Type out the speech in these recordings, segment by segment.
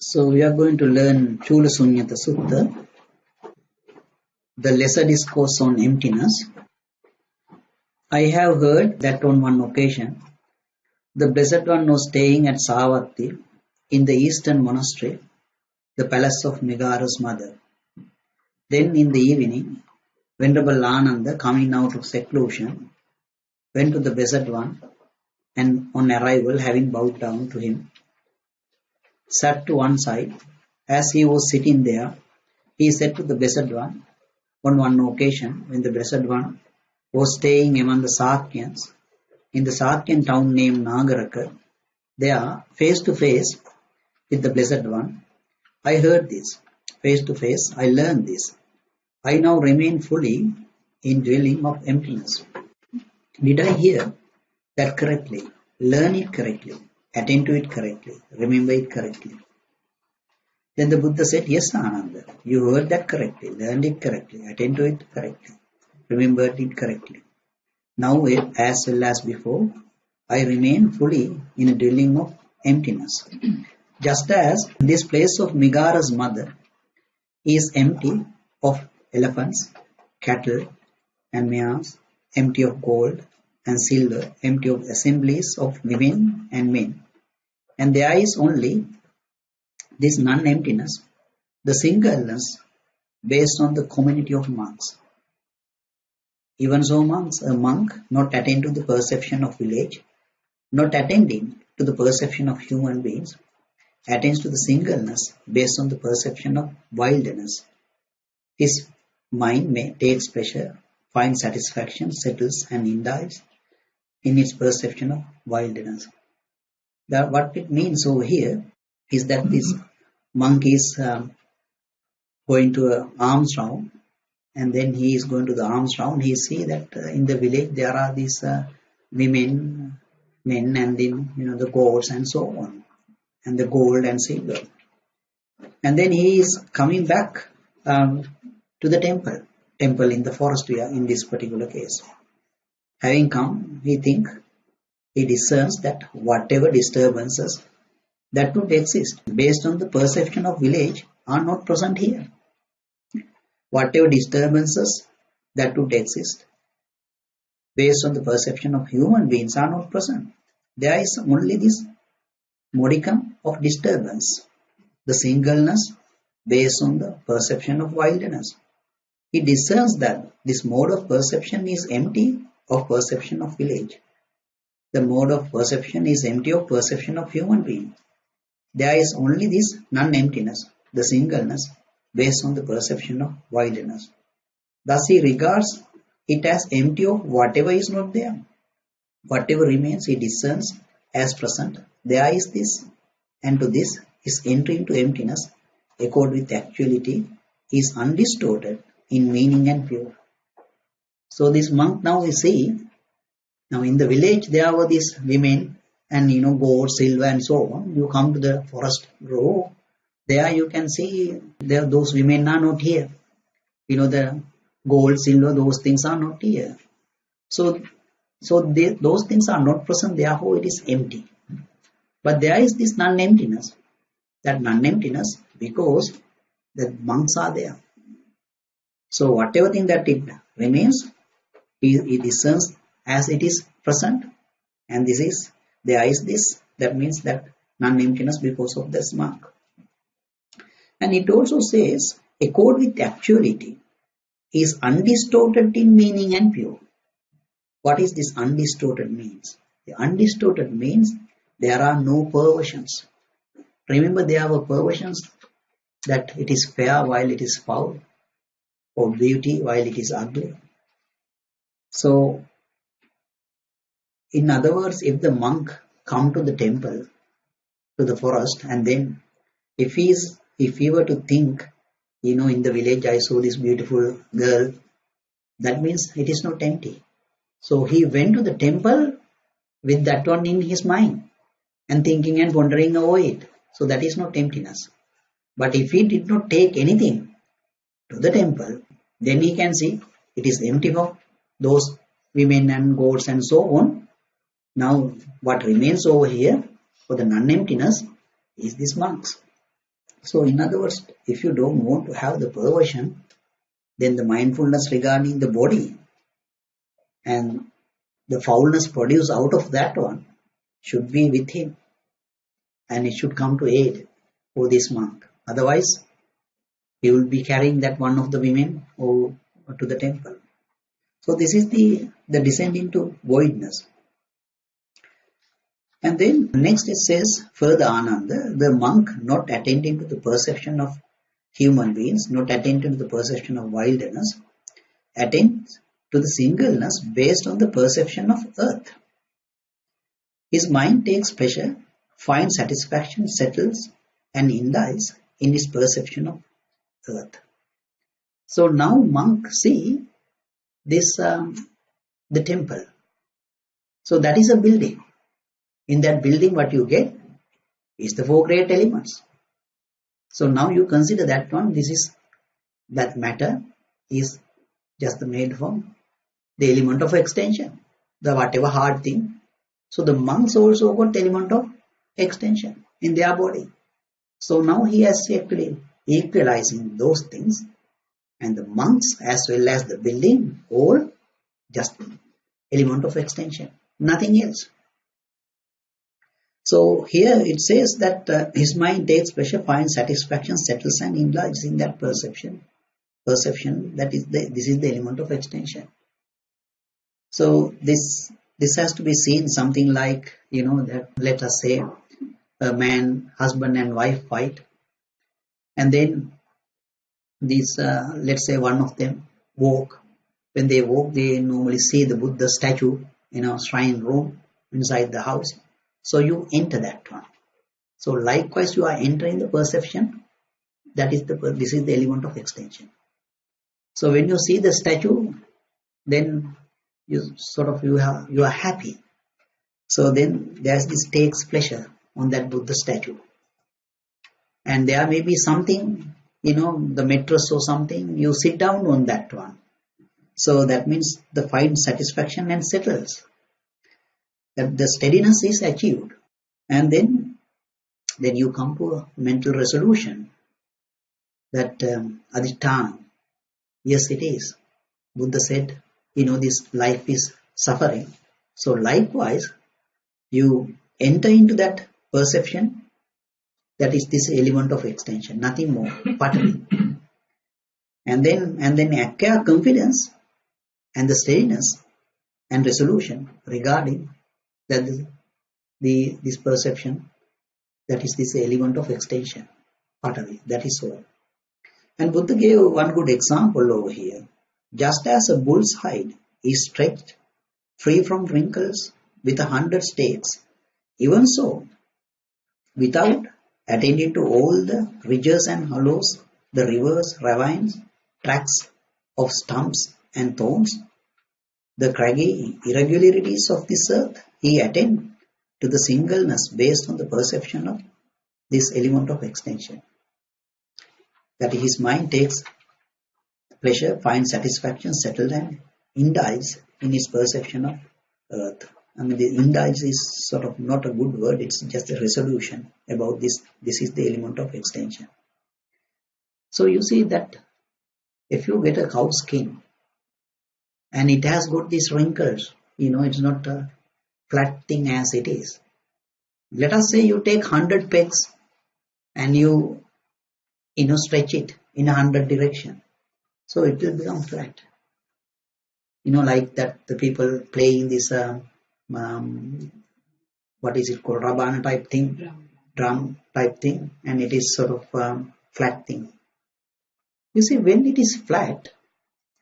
So we are going to learn Cula Sutta, the Lesser Discourse on Emptiness. I have heard that on one occasion, the Blessed One was staying at Savatthi in the eastern monastery, the palace of Megara's mother. Then in the evening, Venerable Ananda, coming out of seclusion, went to the Blessed One and on arrival, having bowed down to him, sat to one side. As he was sitting there, he said to the Blessed One, on one occasion when the Blessed One was staying among the Sakyans in the Sakyan town named Nagaraka, there, face to face with the Blessed One, I heard this. Face to face, I learned this. I now remain fully in dwelling of emptiness. Did I hear that correctly? Learn it correctly, attend to it correctly, remember it correctly. Then the Buddha said, yes, Ananda, you heard that correctly, learned it correctly, attend to it correctly, remembered it correctly. Now, as well as before, I remain fully in a dwelling of emptiness. Just as this place of Megara's mother is empty of elephants, cattle, and mares, empty of gold and silver, empty of assemblies of women and men, and there is only this non-emptiness, the singleness based on the community of monks. Even so, a monk not attend to the perception of village, not attending to the perception of human beings, attains to the singleness based on the perception of wilderness. His mind takes pleasure, finds satisfaction, settles and indulges in its perception of wilderness. What it means over here is that this monk is going to an alms round, and then he is going to the alms round. He see that in the village there are these women, men, and then the goats and so on, and the gold and silver. And then he is coming back to the temple in the forest. We are in this particular case. Having come, he discerns that whatever disturbances that would exist based on the perception of village are not present here. Whatever disturbances that would exist based on the perception of human beings are not present. There is only this modicum of disturbance, the singleness based on the perception of wilderness. He discerns that this mode of perception is empty of perception of village. The mode of perception is empty of perception of human being. There is only this non-emptiness, the singleness, based on the perception of wilderness. Thus he regards it as empty of whatever is not there. Whatever remains he discerns as present. There is this, and to this his entry into emptiness, accord with actuality, is undistorted in meaning and pure. So this monk now we see, now in the village there were these women and gold, silver and so on. You come to the forest grove, there you can see those women are not here. The gold, silver, those things are not here. So those things are not present, therefore it is empty. But there is this non-emptiness. That non-emptiness because the monks are there. So whatever thing that it remains, he discerns as it is present, and there is this, that means that non-emptiness because of this monk. And it also says, accord with actuality is undistorted in meaning and pure. What is this undistorted means? The undistorted means there are no perversions. Remember, there were perversions that it is fair while it is foul, or beauty while it is ugly. So, in other words, if the monk come to the temple, to the forest, and then if he were to think, in the village I saw this beautiful girl, that means it is not empty. So he went to the temple with that one in his mind and thinking and pondering over it. So that is not emptiness. But if he did not take anything to the temple, then he can see it is empty of those women and gods and so on. Now what remains over here for the non-emptiness is these monks. So in other words, if you don't want to have the perversion, then the mindfulness regarding the body and the foulness produced out of that one should be with him, and it should come to aid for this monk. Otherwise, he will be carrying that one of the women or to the temple. So this is the descent into voidness. And then next it says, further Ananda, the monk not attending to the perception of human beings, not attending to the perception of wilderness, attends to the singleness based on the perception of earth. His mind takes pleasure, finds satisfaction, settles, and indulges in his perception of earth. So now monk see this the temple. So that is a building. In that building, what you get is the four great elements. So now you consider that one. That matter is just made from the element of extension, the whatever hard thing. So the monks also got the element of extension in their body. So now he has actually equalizing those things, and the monks as well as the building all just element of extension, nothing else. So here it says that his mind takes pleasure, finds satisfaction, settles, and indulges in that perception. That is this is the element of extension. So this has to be seen something like, that let us say a man, husband and wife fight, and then these let's say one of them walk. When they walk, they normally see the Buddha statue in a shrine room inside the house. So you enter that one. So likewise, you are entering the perception. This is the element of extension. So when you see the statue, then you are happy. So then there's this takes pleasure on that Buddha statue. And there may be something, the mattress or something, you sit down on that one. So that means the finds satisfaction and settles. That the steadiness is achieved. And then you come to a mental resolution that adhitthana, yes it is. Buddha said, this life is suffering. So likewise, you enter into that perception, that is this element of extension, nothing more, patterning. And then acquire confidence and the steadiness and resolution regarding that this perception, that is this element of extension, patterning, that is all. And Buddha gave one good example over here. Just as a bull's hide is stretched free from wrinkles with 100 stakes, even so, without attending to all the ridges and hollows, the rivers, ravines, tracts of stumps and thorns, the craggy irregularities of this earth, he attends to the singleness based on the perception of this element of extension. That his mind takes pleasure, finds satisfaction, settled, and indulges in his perception of earth. I mean, the indulge is sort of not a good word, it's just a resolution about this. This is the element of extension. So you see that if you get a cow skin and it has got these wrinkles, it's not a flat thing as it is. Let us say you take 100 pegs and you stretch it in 100 direction. So it will become flat. Like that the people playing this, what is it called, Rabana type thing, drum type thing, and it is sort of flat thing. You see, when it is flat,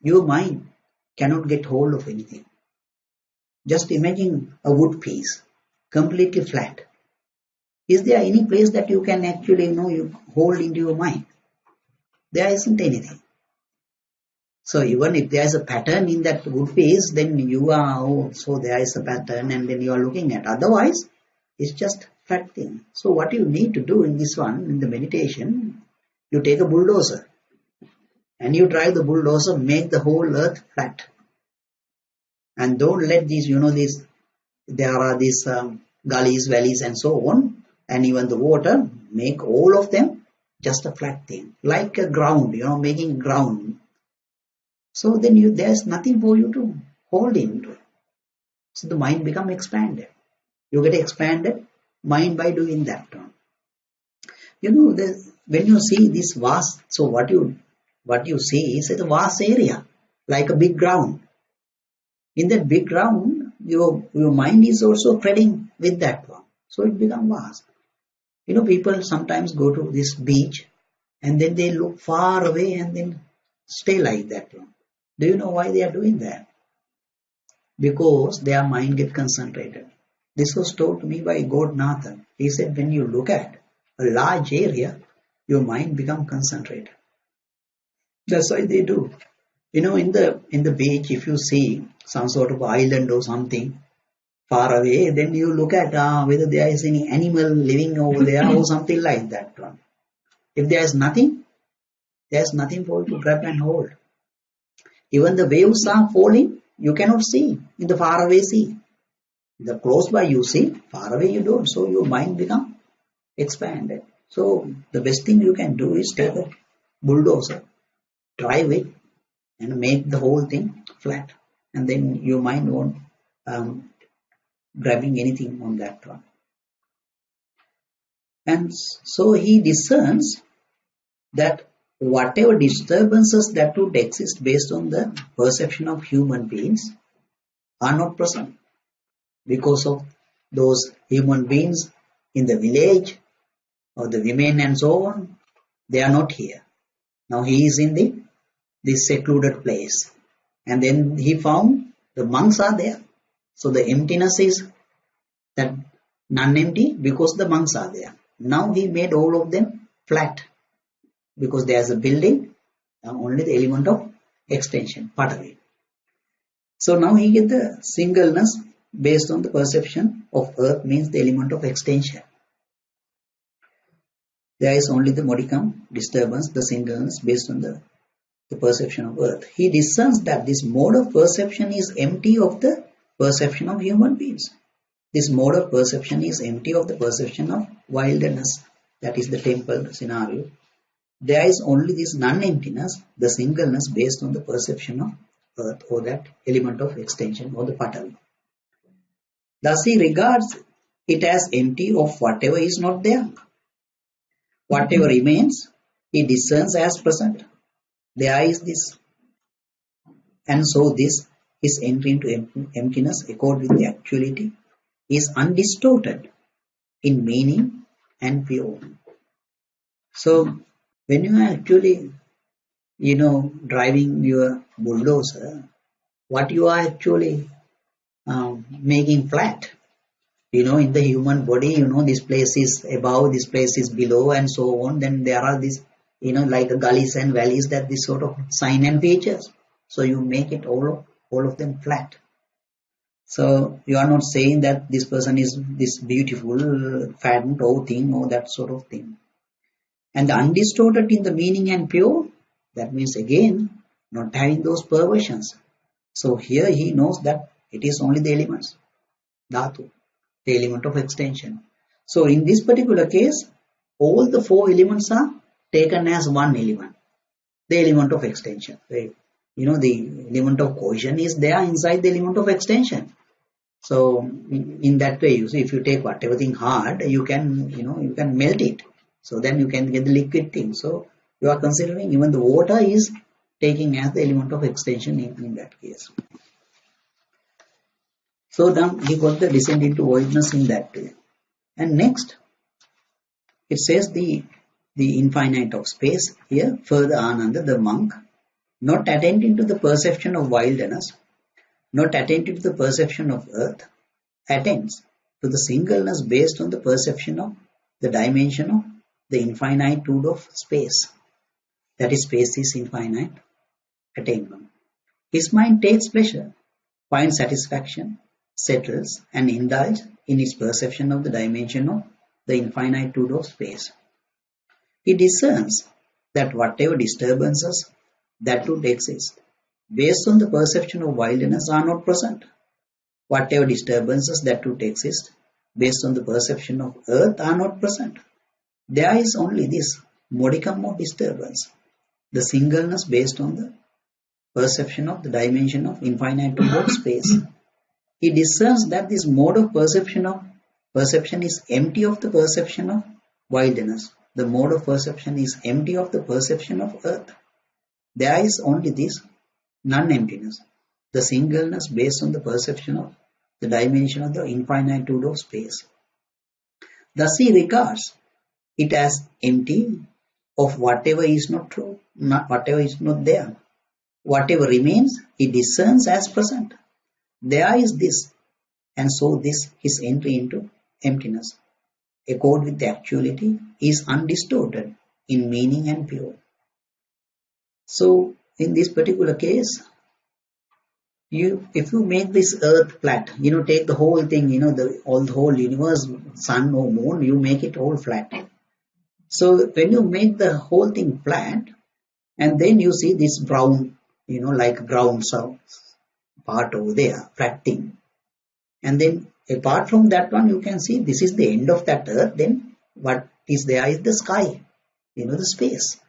your mind cannot get hold of anything. Just imagine a wood piece, completely flat. Is there any place that you can actually, you hold into your mind? There isn't anything. So even if there is a pattern in that wood piece, then you are, so there is a pattern and then you are looking at. Otherwise, it's just flat thing. So what you need to do in this one, in the meditation, you take a bulldozer and you drive the bulldozer, make the whole earth flat. And don't let these, there are these gullies, valleys and so on, and even the water, make all of them just a flat thing, like a ground, making ground. So then there's nothing for you to hold into. So the mind become expanded. You get expanded mind by doing that. When you see this vast, so what you see is a vast area, like a big ground. In that big ground, your mind is also spreading with that one. So it becomes vast. People sometimes go to this beach and then they look far away and then stay like that one. Do you know why they are doing that? Because their mind get concentrated. This was told to me by Godnathan. He said when you look at a large area, your mind become concentrated. That's why they do. In the beach, if you see some sort of island or something far away, then you look at whether there is any animal living over there or something like that one. If there is nothing, there's nothing for you to grab and hold. Even the waves are falling, you cannot see in the far away sea. The close by you see, far away you don't. So your mind become expanded. So the best thing you can do is take a bulldozer, drive it, and make the whole thing flat. And then your mind won't grabbing anything on that one. And so he discerns that whatever disturbances that would exist based on the perception of human beings are not present, because of those human beings in the village or the women and so on, they are not here. Now he is in this secluded place, and then he found the monks are there. So the emptiness is that non-empty because the monks are there. Now he made all of them flat because there's a building, only the element of extension, part of it. So now he get the singleness based on the perception of earth, means the element of extension. There is only the modicum disturbance, the singleness based on the perception of earth. He discerns that this mode of perception is empty of the perception of human beings. This mode of perception is empty of the perception of wilderness, that is the temple scenario. There is only this non-emptiness, the singleness based on the perception of earth, or that element of extension, or the patavi. Thus he regards it as empty of whatever is not there. Whatever remains, he discerns as present. There is this. And so this, his entry into emptiness, according with the actuality, is undistorted in meaning and pure. So when you are actually, driving your bulldozer, what you are actually making flat, in the human body, this place is above, this place is below, and so on. Then there are these, like gullies and valleys, that this sort of sign and features. So you make it all of them flat. So you are not saying that this person is this beautiful, fattened, or thing, or that sort of thing. And the undistorted in the meaning and pure, that means again, not having those perversions. So here he knows that it is only the elements, dhatu, the element of extension. So in this particular case, all the four elements are taken as one element, the element of extension. Right? The element of cohesion is there inside the element of extension. So in that way, you see, if you take whatever thing hard, you can melt it. So then you can get the liquid thing. So you are considering even the water is taking as the element of extension in that case. So then he got the descent into voidness in that way. And next, it says the infinite of space here. Further Ananda, the monk, not attending to the perception of wilderness, not attentive to the perception of earth, attends to the singleness based on the perception of the dimension of the infinitude of space. That is, space is infinite attainment. His mind takes pleasure, finds satisfaction, settles, and indulges in its perception of the dimension of the infinitude of space. He discerns that whatever disturbances that would exist based on the perception of wilderness are not present. Whatever disturbances that would exist based on the perception of earth are not present. There is only this modicum of disturbance, the singleness based on the perception of the dimension of infinitude of space. He discerns that this mode of perception is empty of the perception of wilderness. The mode of perception is empty of the perception of earth. There is only this non-emptiness, the singleness based on the perception of the dimension of the infinitude of space. Thus he regards it as empty of whatever is not true, whatever is not there. Whatever remains, he discerns as present. There is this, and so this his entry into emptiness, accord with the actuality, is undistorted in meaning and pure. So in this particular case, if you make this earth flat, take the whole thing, the whole universe, sun or moon, you make it all flat. So when you make the whole thing flat, and then you see this brown, like brown part over there, flat thing. And then apart from that one, you can see this is the end of that earth. Then what is there is the sky, the space.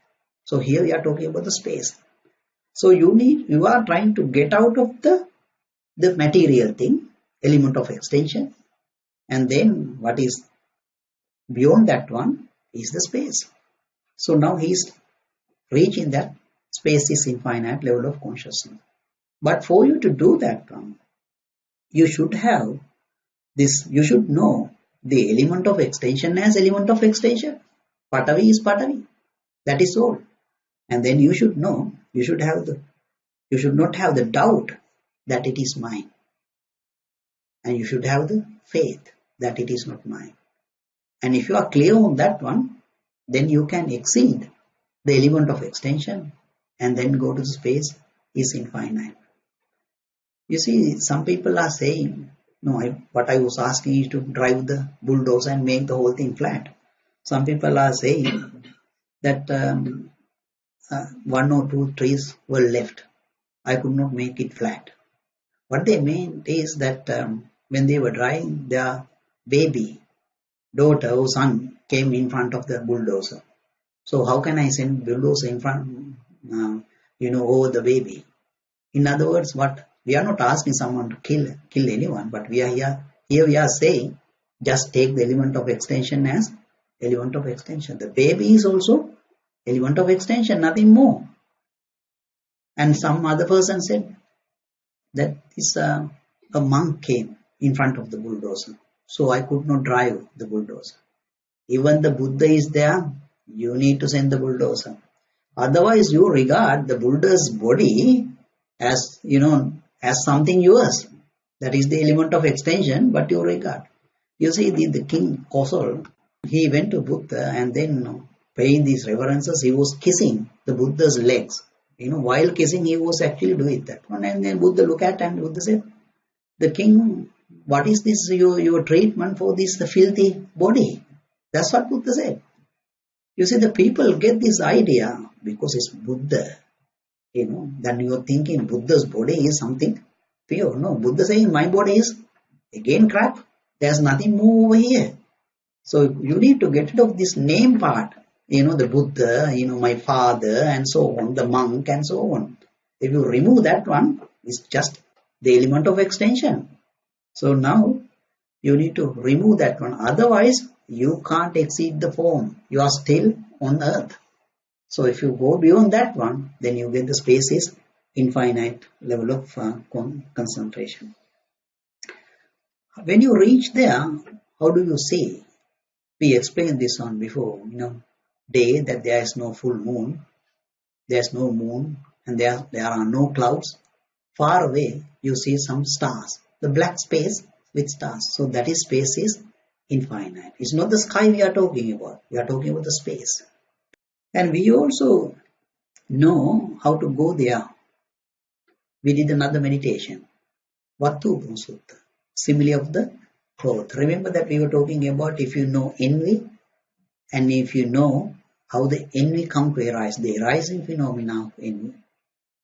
So here we are talking about the space. So you are trying to get out of the material thing, element of extension, and then what is beyond that one is the space. So now he is reaching that space is infinite level of consciousness. But for you to do that one, you should have this, you should know the element of extension as element of extension. Patavi is Patavi. That is all. And then you should know, you should not have the doubt that it is mine. And you should have the faith that it is not mine. And if you are clear on that one, then you can exceed the element of extension and then go to the space is infinite. You see, some people are saying, what I was asking is to drive the bulldozer and make the whole thing flat. Some people are saying that one or two trees were left. I could not make it flat. What they meant is that when they were driving, their baby, daughter or son came in front of the bulldozer. So how can I send bulldozer in front, over the baby? In other words, we are not asking someone to kill anyone, but we are here we are saying just take the element of extension as element of extension. The baby is also element of extension, nothing more. And some other person said that a monk came in front of the bulldozer, so I could not drive the bulldozer. Even the Buddha is there, you need to send the bulldozer. Otherwise, you regard the Buddha's body as as something yours. That is the element of extension, but you regard. You see, the king Kosal, he went to Buddha and then paying these reverences, he was kissing the Buddha's legs. While kissing, he was actually doing that one. And then Buddha looked at and Buddha said, the king, what is this your treatment for this filthy body? That's what Buddha said. You see, the people get this idea because it's Buddha. Then you are thinking Buddha's body is something pure. No, Buddha saying my body is again crap. There's nothing more over here. So you need to get rid of this name part. The Buddha, my father and so on, the monk and so on. If you remove that one, it's just the element of extension. So now you need to remove that one. Otherwise, you can't exceed the form. You are still on earth. So if you go beyond that one, then you get the space is infinite level of concentration. When you reach there, how do you see? We explained this on before, day that there is no full moon, there is no moon, and there are no clouds. Far away, you see some stars, the black space with stars. So that is space is infinite. It's not the sky we are talking about. We are talking about the space. And we also know how to go there. We did another meditation. Vattu Sutta, simile of the cloth. Remember that we were talking about if you know envy, and if you know how the envy come to arise, the arising phenomena of envy.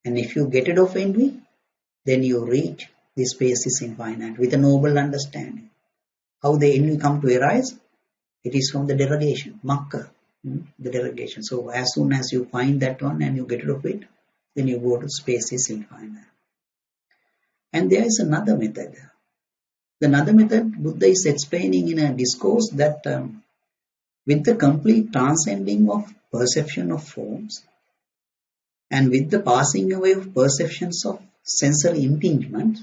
And if you get rid of envy, then you reach the space is infinite with a noble understanding. How the envy come to arise? It is from the derogation, makka. the derogation. So as soon as you find that one and you get rid of it, then you go to space is infinite. And there is another method. Another method Buddha is explaining in a discourse that with the complete transcending of perception of forms and with the passing away of perceptions of sensory impingement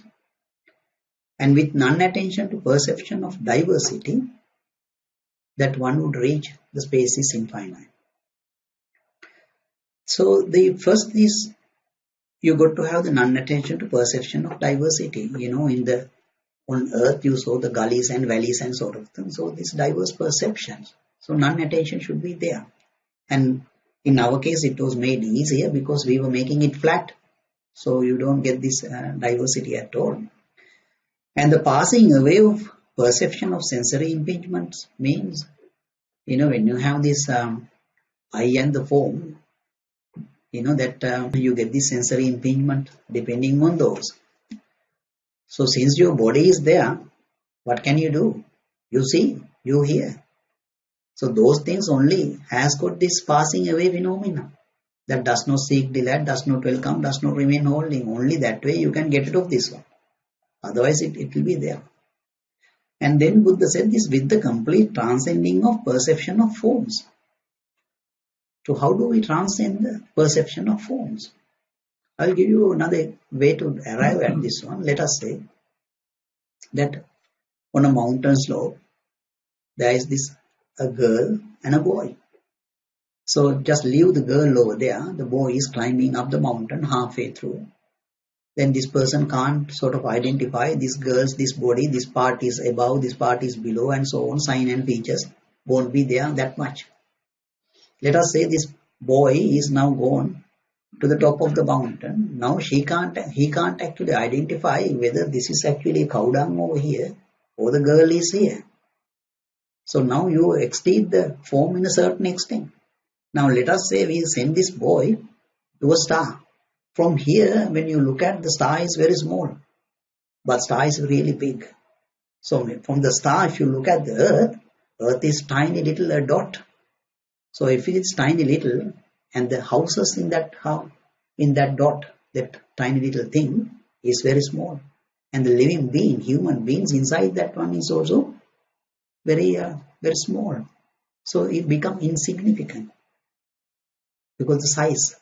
and with non-attention to perception of diversity, that one would reach the space is infinite. So the first is you got to have the non-attention to perception of diversity. On earth you saw the gullies and valleys and sort of things. So these diverse perceptions. So non-attention should be there. And in our case it was made easier because we were making it flat. So you don't get this diversity at all. And the passing away of perception of sensory impingements means, when you have this eye and the form, that you get this sensory impingement depending on those. So since your body is there, what can you do? You see, you hear. So those things only has got this passing away phenomena that does not seek delight, does not welcome, does not remain holding. Only that way you can get rid of this one. Otherwise it will be there. And then Buddha said this with the complete transcending of perception of forms. So how do we transcend the perception of forms? I'll give you another way to arrive at this one. Let us say that on a mountain slope, there is a girl and a boy. So just leave the girl over there. The boy is climbing up the mountain halfway through. Then this person can't sort of identify this girl's, this body, this part is above, this part is below, and so on. Sign and features won't be there that much. Let us say this boy is now gone to the top of the mountain. Now he can't actually identify whether this is actually cow dung over here or the girl is here. So now you exceed the form in a certain extent. Now let us say we send this boy to a star. From here, when you look at the star is very small, but star is really big. So from the star, if you look at the earth is tiny little a dot. So if it is tiny little and the houses in that dot, that tiny little thing is very small. And the living being, human beings inside that one is also very small. So it becomes insignificant because the size.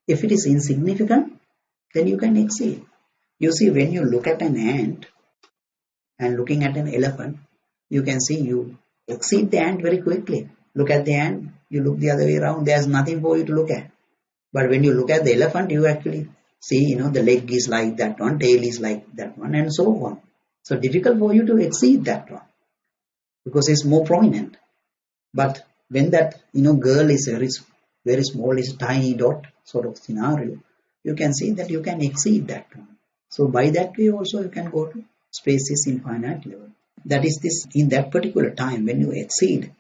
If it is insignificant, then you can exceed. You see, when you look at an ant and looking at an elephant, you can see you exceed the ant very quickly. Look at the ant, you look the other way around, there's nothing for you to look at. But when you look at the elephant, you actually see, the leg is like that one, tail is like that one, and so on. So difficult for you to exceed that one because it's more prominent. But when that, girl is very small, is a tiny dot sort of scenario, you can see that you can exceed that one. So by that way also you can go to space's infinite level. That is this, in that particular time when you exceed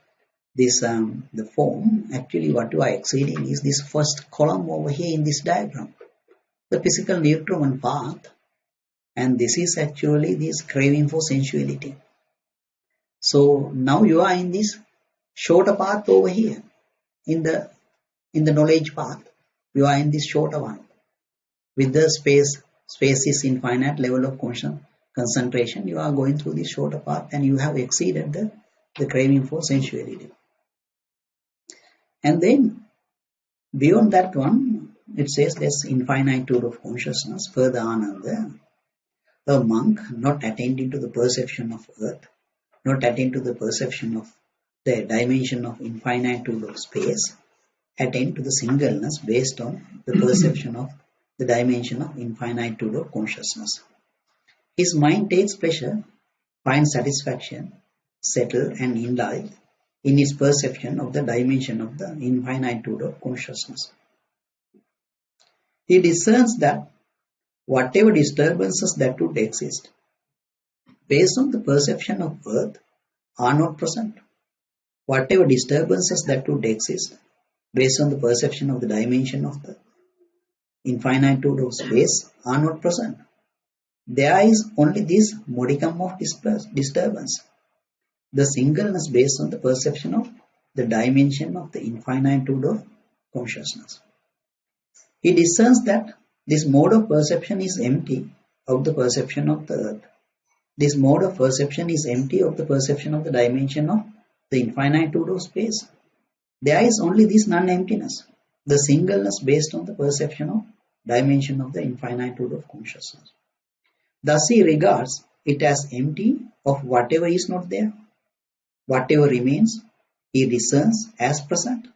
this, the form, actually what you are exceeding is this first column over here in this diagram, the physical nutriment path, and this is actually this craving for sensuality. So now you are in this shorter path over here, in the knowledge path, you are in this shorter one. With the space is infinite level of concentration, you are going through this shorter path and you have exceeded the craving for sensuality. And then beyond that one, it says there's infinitude of consciousness. Further on, a monk not attending to the perception of earth, not attending to the perception of the dimension of infinitude of space, attend to the singleness based on the perception of the dimension of infinitude of consciousness. His mind takes pleasure, finds satisfaction, settled and indulged in his perception of the dimension of the infinitude of consciousness. He discerns that whatever disturbances that would exist based on the perception of earth are not present. Whatever disturbances that would exist based on the perception of the dimension of the infinitude of space are not present. There is only this modicum of disturbance, the singleness based on the perception of the dimension of the infinitude of consciousness. He discerns that this mode of perception is empty of the perception of the earth. This mode of perception is empty of the perception of the dimension of the infinitude of space. There is only this non-emptiness, the singleness based on the perception of dimension of the infinitude of consciousness. Thus he regards it as empty of whatever is not there. Whatever remains, he discerns as present.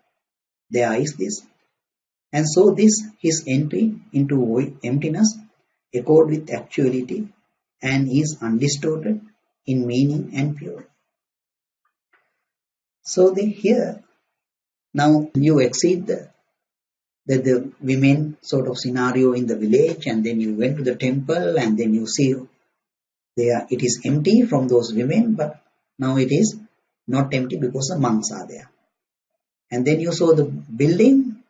There is this. And so this, his entry into emptiness, accord with actuality and is undistorted in meaning and pure. So here, now you exceed the women sort of scenario in the village, and then you went to the temple, and then you see there it is empty from those women, but now it is not empty because the monks are there. And then you saw the building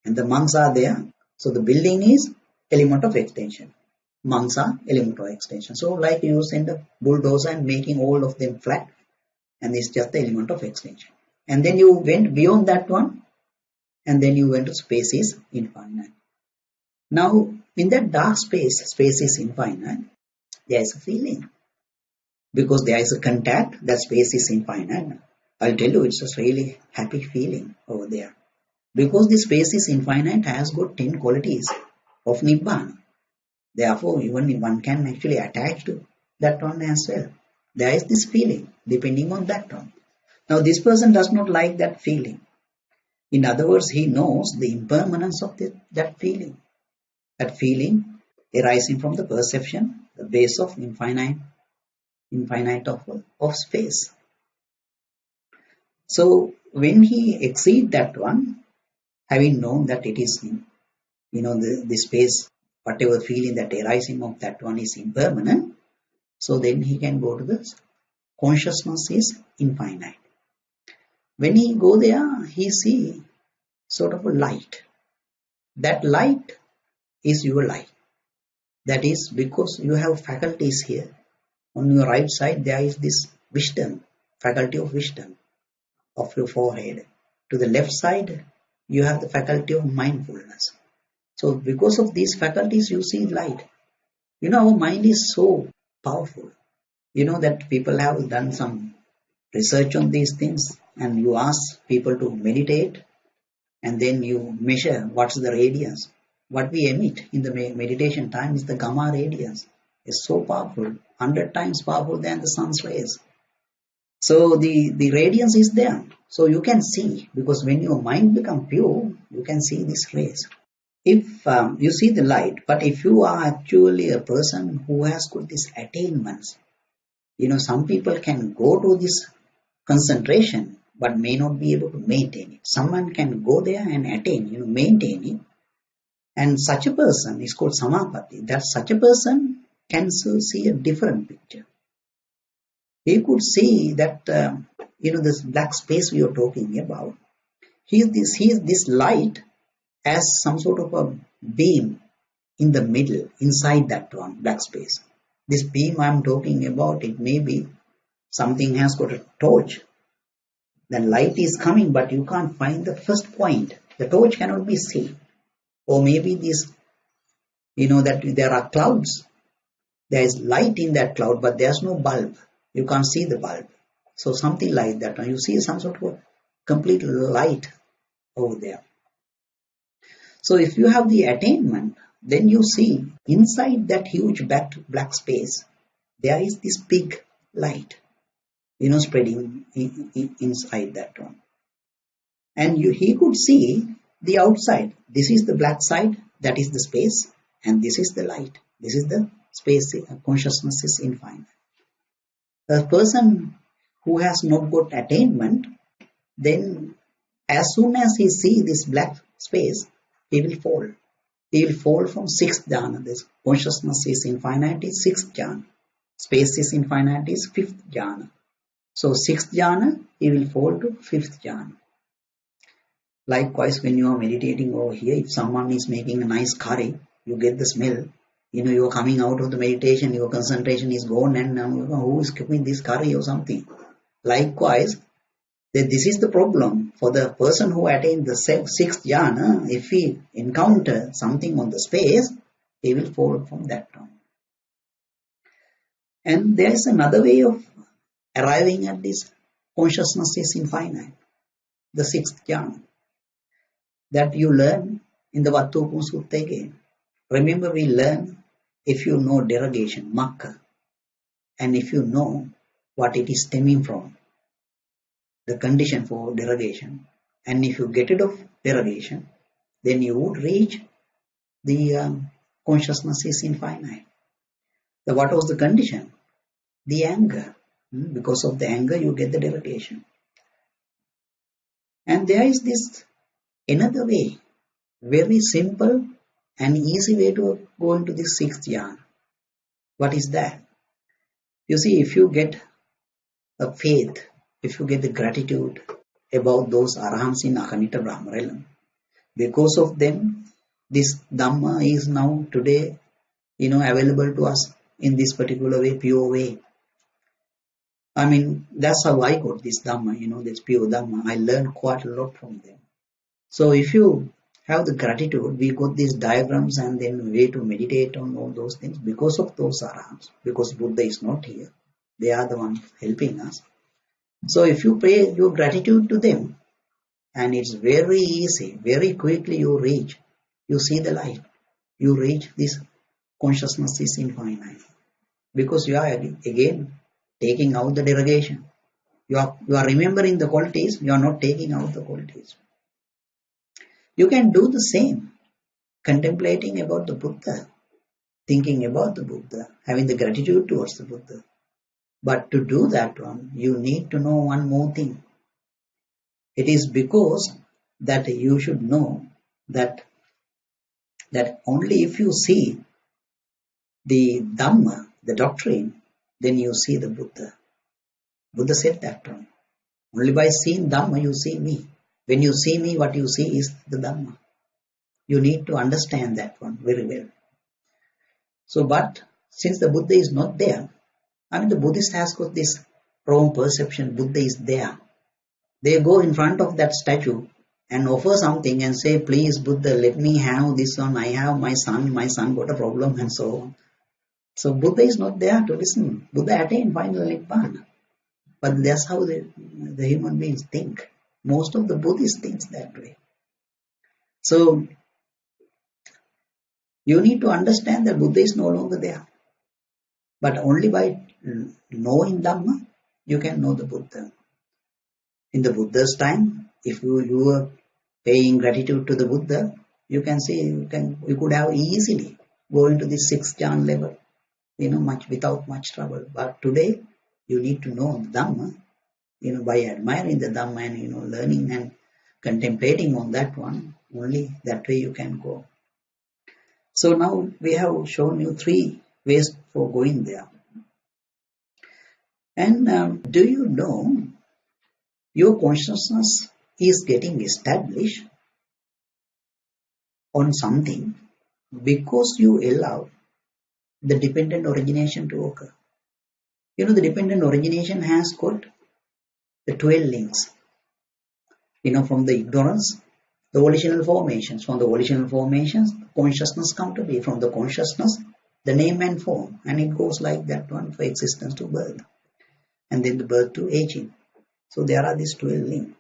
and the monks are there. So the building is element of extension. Monks are element of extension. So like you send a bulldozer and making all of them flat, and it's just the element of extension. And then you went beyond that one, and then you went to space is infinite. Now in that dark space is infinite, there is a feeling. Because there is a contact, that space is infinite. I'll tell you, it's a really happy feeling over there. Because the space is infinite has got 10 qualities of Nibbana. Therefore, even one can actually attach to that one as well. There is this feeling depending on that one. Now, this person does not like that feeling. In other words, he knows the impermanence of that feeling. That feeling arising from the perception, the base of infinite of space. So when he exceeds that one, having known that it is, the space, whatever feeling that arising of that one is impermanent, so then he can go to the consciousness is infinite. When he go there, he see sort of a light. That light is your light. That is because you have faculties here. On your right side, there is this wisdom, faculty of wisdom of your forehead. To the left side, you have the faculty of mindfulness. So because of these faculties, you see light. Our mind is so powerful. That people have done some research on these things, and you ask people to meditate, and then you measure what's the radiance. What we emit in the meditation time is the gamma radiance. It's so powerful, 100 times powerful than the sun's rays. So the radiance is there. So you can see, because when your mind becomes pure, you can see these rays. If you see the light, but if you are actually a person who has got these attainments, some people can go to this concentration, but may not be able to maintain it. Someone can go there and attain, maintain it. And such a person is called samapatti. That such a person can see a different picture. He could see that, this black space we are talking about. He is this light as some sort of a beam in the middle, inside that one, black space. This beam I'm talking about, it may be something has got a torch. The light is coming, but you can't find the first point. The torch cannot be seen. Or maybe this, that there are clouds. There is light in that cloud, but there's no bulb. You can't see the bulb. So something like that. You see some sort of complete light over there. So if you have the attainment, then you see inside that huge black space, there is this big light, spreading inside that one. And he could see the outside. This is the black side, that is the space, and this is the light. This is the space, consciousness is infinite. A person who has not got attainment, then as soon as he sees this black space, he will fall. He will fall from 6th jhana. This consciousness is infinite is 6th jhana. Space is infinite is 5th jhana. So 6th jhana, he will fall to 5th jhana. Likewise, when you are meditating over here, if someone is making a nice curry, you get the smell. You are coming out of the meditation, your concentration is gone, and now who is cooking this curry or something. Likewise, This is the problem for the person who attained the sixth jhana. If he encounter something on the space, he will fall from that down. And there is another way of arriving at this consciousness is infinite, the sixth jhana, that you learn in the Vattupu Sutta again. Remember, we learn if you know derogation, makka, and if you know what it is stemming from, the condition for derogation, and if you get rid of derogation, then you would reach the consciousness is infinite. So what was the condition? The anger. Because of the anger, you get the derogation. And there is this another way, very simple and easy way to go into this sixth jhana. What is that? You see, if you get a faith, if you get the gratitude about those arahants in Akanita Brahma realm, because of them, this Dhamma is now today, available to us in this particular way, pure way. I mean, that's how I got this Dhamma, this pure Dhamma. I learned quite a lot from them. So if you have the gratitude, we got these diagrams and then way to meditate on all those things because of those arahants, because Buddha is not here. They are the ones helping us. So if you pay your gratitude to them, and it's very easy, very quickly you see the light. You reach this consciousness is infinite. Because you are again taking out the derogation. You are remembering the qualities, you are not taking out the qualities. You can do the same, contemplating about the Buddha, thinking about the Buddha, having the gratitude towards the Buddha. But to do that one, you need to know one more thing. It is because that you should know that only if you see the Dhamma, the doctrine, then you see the Buddha. Buddha said that one. Only by seeing Dhamma you see me. When you see me, what you see is the Dhamma. You need to understand that one very well. So, but since the Buddha is not there, the Buddhist has got this wrong perception, Buddha is there. They go in front of that statue and offer something and say, please Buddha, let me have this one, I have my son got a problem and so on. So Buddha is not there to listen. Buddha attained final Nibbana. But that's how the human beings think. Most of the Buddhists think that way. So you need to understand that Buddha is no longer there. But only by knowing Dhamma, you can know the Buddha. In the Buddha's time, if you were paying gratitude to the Buddha, you can see you could have easily go into the sixth jhana level, without much trouble. But today, you need to know Dhamma, by admiring the Dhamma and learning and contemplating on that one. Only that way you can go. So now we have shown you 3 ways for going there. And do you know your consciousness is getting established on something because you allow the dependent origination to occur. The dependent origination has got the 12 links. From the ignorance, the volitional formations. From the volitional formations, consciousness come to be. From the consciousness, the name and form. And it goes like that one for existence to birth. And then the birth to aging. So there are these 12 links.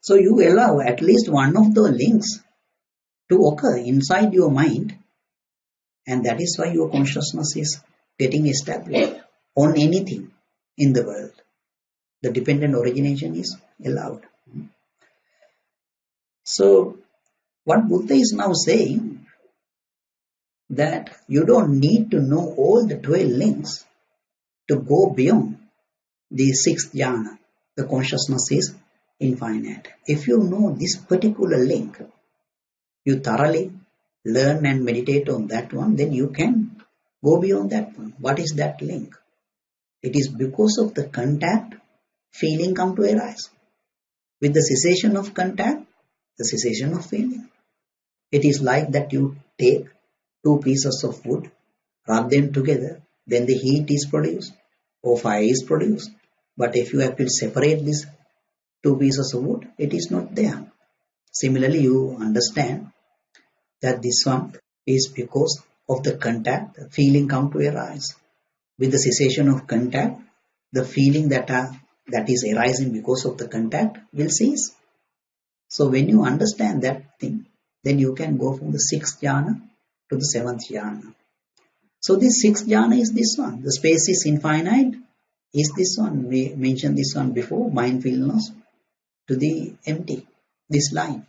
So you allow at least one of the links to occur inside your mind, and that is why your consciousness is getting established on anything in the world. The dependent origination is allowed. So what Buddha is now saying, that you don't need to know all the 12 links to go beyond the 6th jhana. The consciousness is infinite. If you know this particular link, you thoroughly learn and meditate on that one, then you can go beyond that one. What is that link? It is because of the contact, feeling come to arise. With the cessation of contact, the cessation of feeling. It is like that you take 2 pieces of wood, rub them together, then the heat is produced or fire is produced. But if you have to separate this two pieces of wood, it is not there. Similarly, you understand that this one is because of the contact, the feeling come to arise. With the cessation of contact, the feeling that is arising because of the contact will cease. So when you understand that thing, then you can go from the sixth jhana to the seventh jhana. So this sixth jhana is this one. The space is infinite is this one. We mentioned this one before, mindfulness to the empty, this line.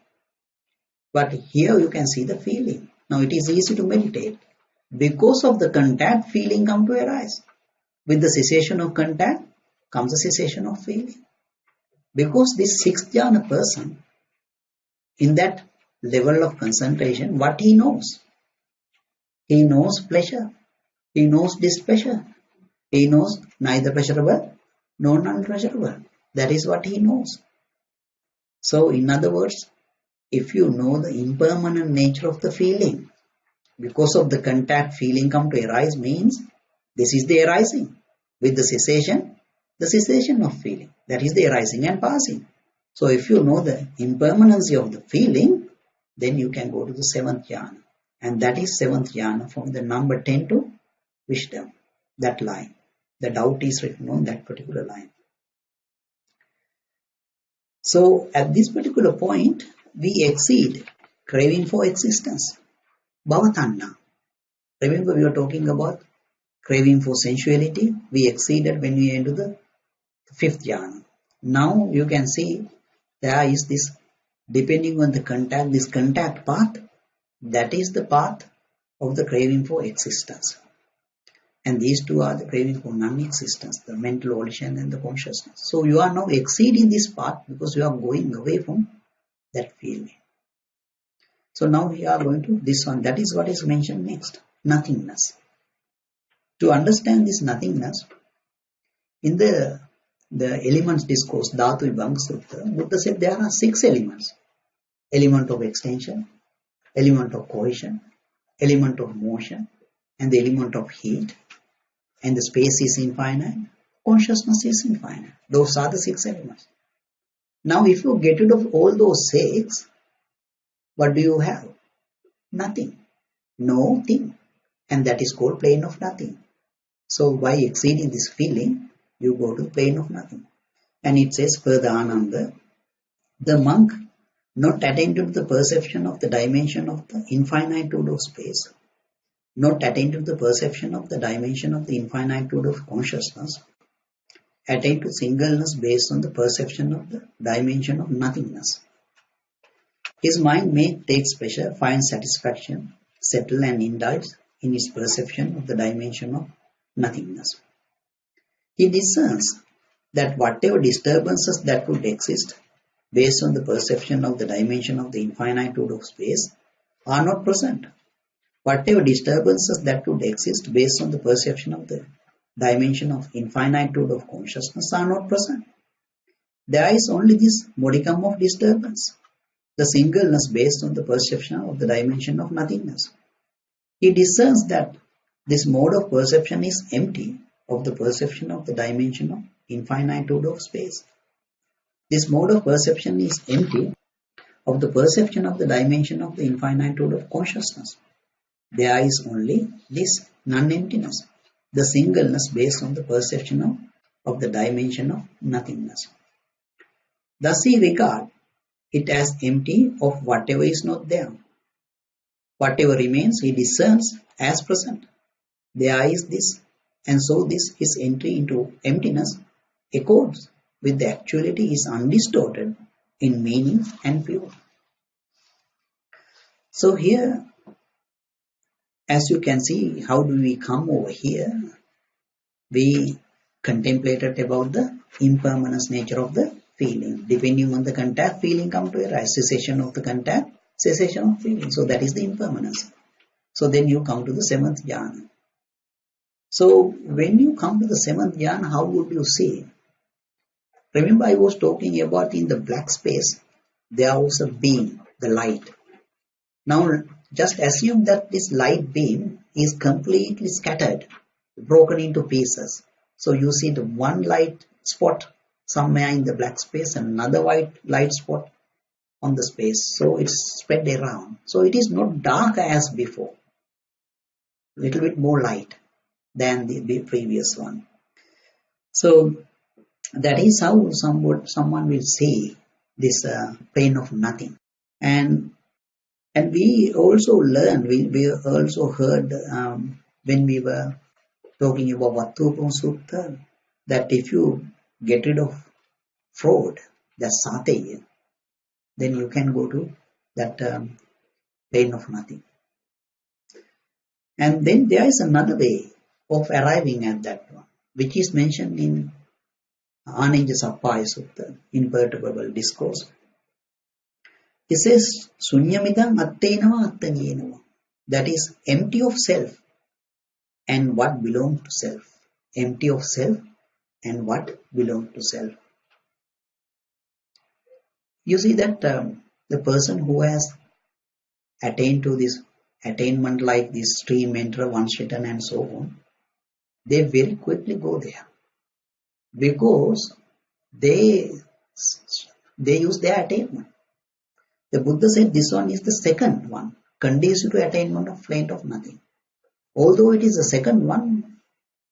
But here you can see the feeling. Now it is easy to meditate. Because of the contact, feeling come to arise. With the cessation of contact comes the cessation of feeling. Because this sixth jhana person, in that level of concentration, what he knows? He knows pleasure. He knows displeasure. He knows neither pleasurable nor non-pleasurable. That is what he knows. So in other words, if you know the impermanent nature of the feeling, because of the contact, feeling come to arise means this is the arising. With the cessation of feeling. That is the arising and passing. So if you know the impermanency of the feeling, then you can go to the seventh jhana. And that is seventh jhana from the number 10 to wisdom. That line. The doubt is written on that particular line. So at this particular point, we exceed craving for existence. Bhavatanna. Remember we were talking about craving for sensuality. We exceeded when we enter the fifth jhana. Now you can see there is this, depending on the contact, this contact path, that is the path of the craving for existence. And these two are the craving for non-existence, the mental volition and the consciousness. So you are now exceeding this path because you are going away from that feeling. So now we are going to this one. That is what is mentioned next. Nothingness. To understand this nothingness, in the elements discourse, Dhatu Vibhanga Sutta, Buddha said there are 6 elements. Element of extension, element of cohesion, element of motion, and the element of heat. And the space is infinite, consciousness is infinite. Those are the 6 elements. Now if you get rid of all those 6, what do you have? Nothing. No thing. And that is called plane of nothing. So by exceeding this feeling, you go to the plane of nothing. And it says further Ananda, the monk not attending to the perception of the dimension of the infinitude of space, not attain to the perception of the dimension of the infinitude of consciousness, attain to singleness based on the perception of the dimension of nothingness. His mind may take pleasure, find satisfaction, settle and indulge in his perception of the dimension of nothingness. He discerns that whatever disturbances that would exist based on the perception of the dimension of the infinitude of space are not present. Whatever disturbances that would exist based on the perception of the dimension of infinitude of consciousness are not present. There is only this modicum of disturbance, the singleness based on the perception of the dimension of nothingness. He discerns that this mode of perception is empty of the perception of the dimension of infinitude of space. This mode of perception is empty of the perception of the dimension of the infinitude of consciousness. There is only this non-emptiness, the singleness based on the perception of the dimension of nothingness. Thus he regards it as empty of whatever is not there. Whatever remains he discerns as present. There is this, and so this his entry into emptiness accords with the actuality is undistorted in meaning and pure. So here, as you can see, how do we come over here? We contemplated about the impermanence nature of the feeling. Depending on the contact, feeling come to arise. Cessation of the contact, cessation of feeling. So that is the impermanence. So then you come to the 7th jhana. So when you come to the 7th jhana, how would you see? Remember I was talking about in the black space, there was a beam, the light. Now just assume that this light beam is completely scattered, broken into pieces. So you see the one light spot somewhere in the black space, and another white light spot on the space. So it's spread around. So it is not dark as before, a little bit more light than the previous one. So that is how someone will see this plane of nothing. And we also learned, we also heard when we were talking about Vattupa Sutta, that if you get rid of fraud, that's sateya, then you can go to that plane of nothing. And then there is another way of arriving at that one, which is mentioned in Ananja Sappaya Sutta, Imperturbable Discourse. It says, Sunyamidam attenava attanyenava. That is empty of self and what belongs to self. Empty of self and what belongs to self. You see that the person who has attained to this attainment like this stream, mantra, Vanshitan and so on, they very quickly go there because they use their attainment. The Buddha said this one is the second one, conducive to attainment of plane of nothing. Although it is the second one,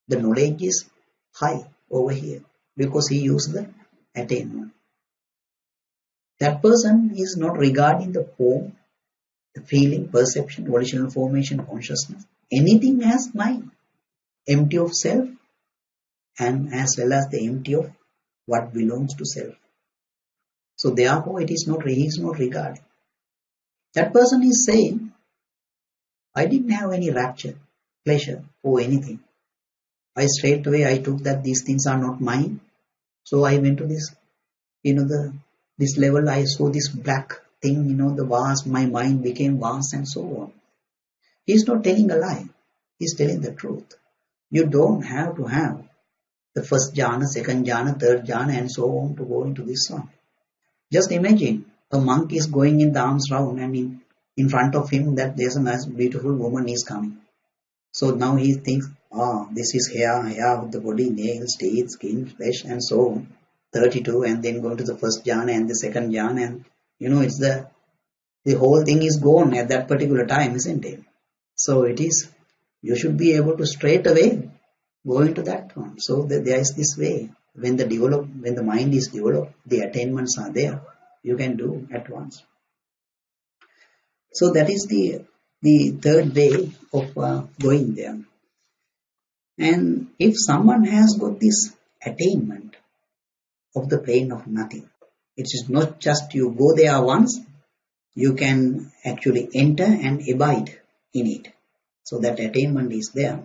the knowledge is high over here because he used the attainment. That person is not regarding the form, the feeling, perception, volitional formation, consciousness, anything as mind, empty of self and as well as the empty of what belongs to self. So therefore he is not regarding. That person is saying, I didn't have any rapture, pleasure for anything. I straight away I took that these things are not mine. So I went to this, this level, I saw this black thing, the vast, my mind became vast and so on. He's not telling a lie. He's telling the truth. You don't have to have the first jhana, second jhana, third jhana and so on to go into this one. Just imagine a monk is going in the arms round and in front of him that there's a nice beautiful woman is coming. So now he thinks, this is hair of the body, nails, teeth, skin, flesh and so on. 32 and then going to the first jhana and the second jhana and it's the whole thing is gone at that particular time, isn't it? So it is, you should be able to straight away go into that one. So there is this way. When the mind is developed, the attainments are there. You can do at once. So that is the third way of going there. And if someone has got this attainment of the plane of nothing, it is not just you go there once, you can actually enter and abide in it. So that attainment is there.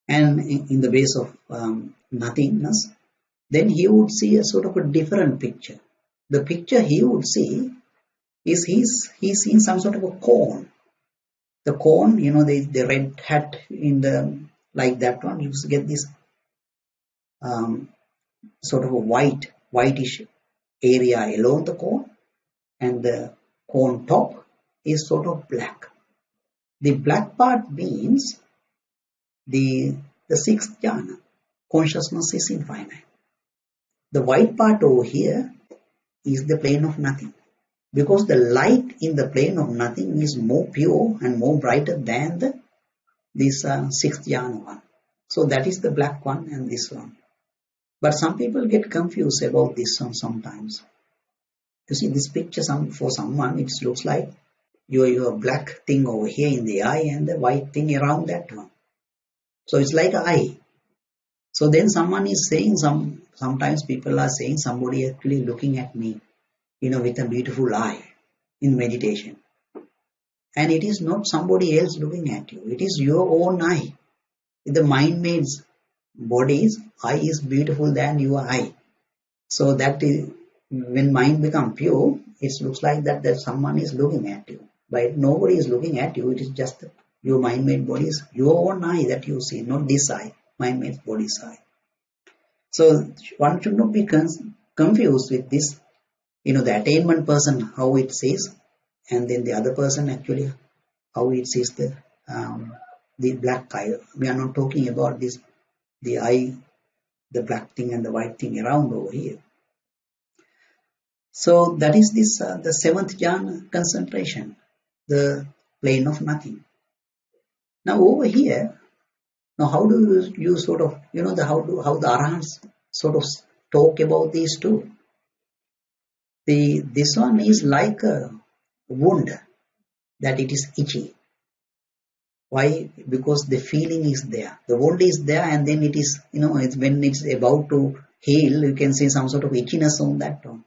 And in the base of nothingness, then he would see a sort of a different picture. The picture he would see is he's seeing some sort of a cone. The cone, the red hat in the like that one, you get this sort of a whitish area along the cone, and the cone top is sort of black. The black part means the sixth jhana. Consciousness is infinite. The white part over here is the plane of nothing. Because the light in the plane of nothing is more pure and more brighter than this sixth jhana one. So that is the black one and this one. But some people get confused about this one sometimes. You see this picture, for someone it looks like your black thing over here in the eye and the white thing around that one. So it's like an eye. So then someone is saying, sometimes people are saying somebody actually looking at me, with a beautiful eye in meditation. And it is not somebody else looking at you. It is your own eye. The mind-made body's eye is beautiful than your eye. So that is, when mind becomes pure, it looks like that someone is looking at you. But nobody is looking at you. It is just your mind-made body is your own eye that you see, not this eye, mind-made body's eye. So one should not be confused with this, the attainment person, how it sees, and then the other person actually, how it sees the black eye. We are not talking about this, the eye the black thing and the white thing around over here. So that is this the seventh jhana concentration, the plane of nothing. Now over here, now how do you sort of, how the arahants sort of talk about these two? This one is like a wound that it is itchy. Why? Because the feeling is there. The wound is there, and then it is, it's when it's about to heal, you can see some sort of itchiness on that one.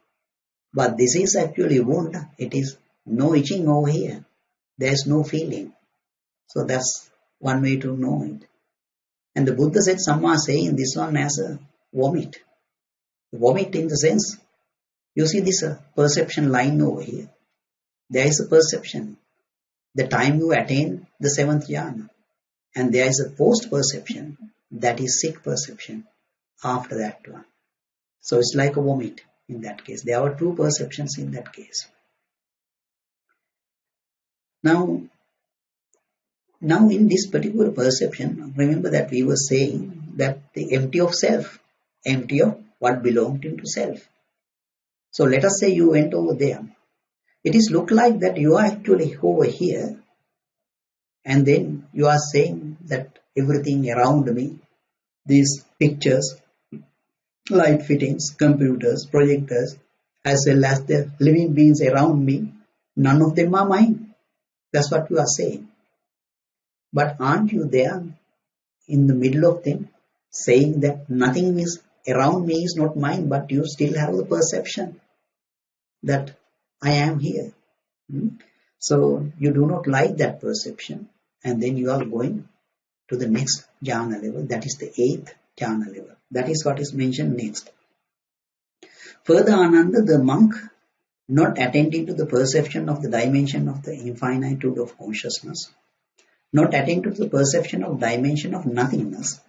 But this is actually wound. It is no itching over here. There is no feeling. So that's one way to know it. And the Buddha said, some are saying this one as a vomit. Vomit in the sense, you see this perception line over here. There is a perception. The time you attain the seventh jhana. And there is a post-perception, that is sick perception after that one. So it's like a vomit in that case. There are two perceptions in that case. Now in this particular perception, remember that we were saying that the empty of self, empty of what belonged into self. So let us say you went over there. It is look like that you are actually over here, and then you are saying that everything around me, these pictures, light fittings, computers, projectors, as well as the living beings around me, none of them are mine. That's what you are saying. But aren't you there in the middle of them, saying that nothing is around me is not mine, but you still have the perception that I am here. So you do not like that perception, and then you are going to the next jhana level, that is the 8th jhana level. That is what is mentioned next. Further, Ananda, the monk, not attending to the perception of the dimension of the infinitude of consciousness, not attending to the perception of dimension of nothingness,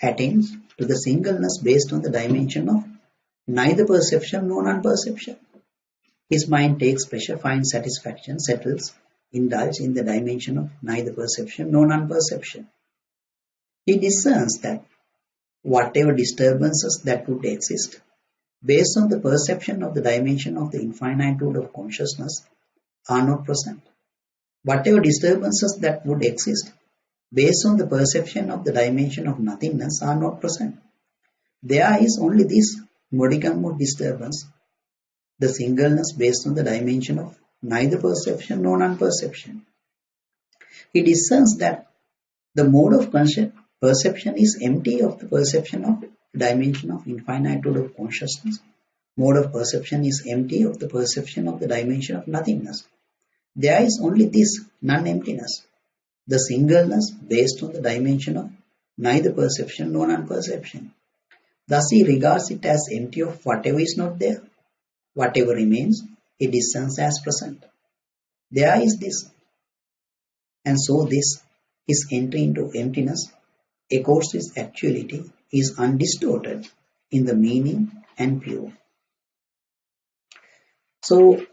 attains to the singleness based on the dimension of neither perception nor non-perception. His mind takes pleasure, finds satisfaction, settles, indulges in the dimension of neither perception nor non-perception. He discerns that whatever disturbances that would exist based on the perception of the dimension of the infinitude of consciousness are not present. Whatever disturbances that would exist based on the perception of the dimension of nothingness are not present. There is only this modicum of disturbance, the singleness based on the dimension of neither perception nor non-perception. He discerns that the mode of perception is empty of the perception of dimension of infinitude of consciousness. Mode of perception is empty of the perception of the dimension of nothingness. There is only this non-emptiness, the singleness based on the dimension of neither perception nor non-perception. Thus he regards it as empty of whatever is not there. Whatever remains, he discerns as present. There is this. And so this, his entry into emptiness, accords his actuality, is undistorted in the meaning and pure. So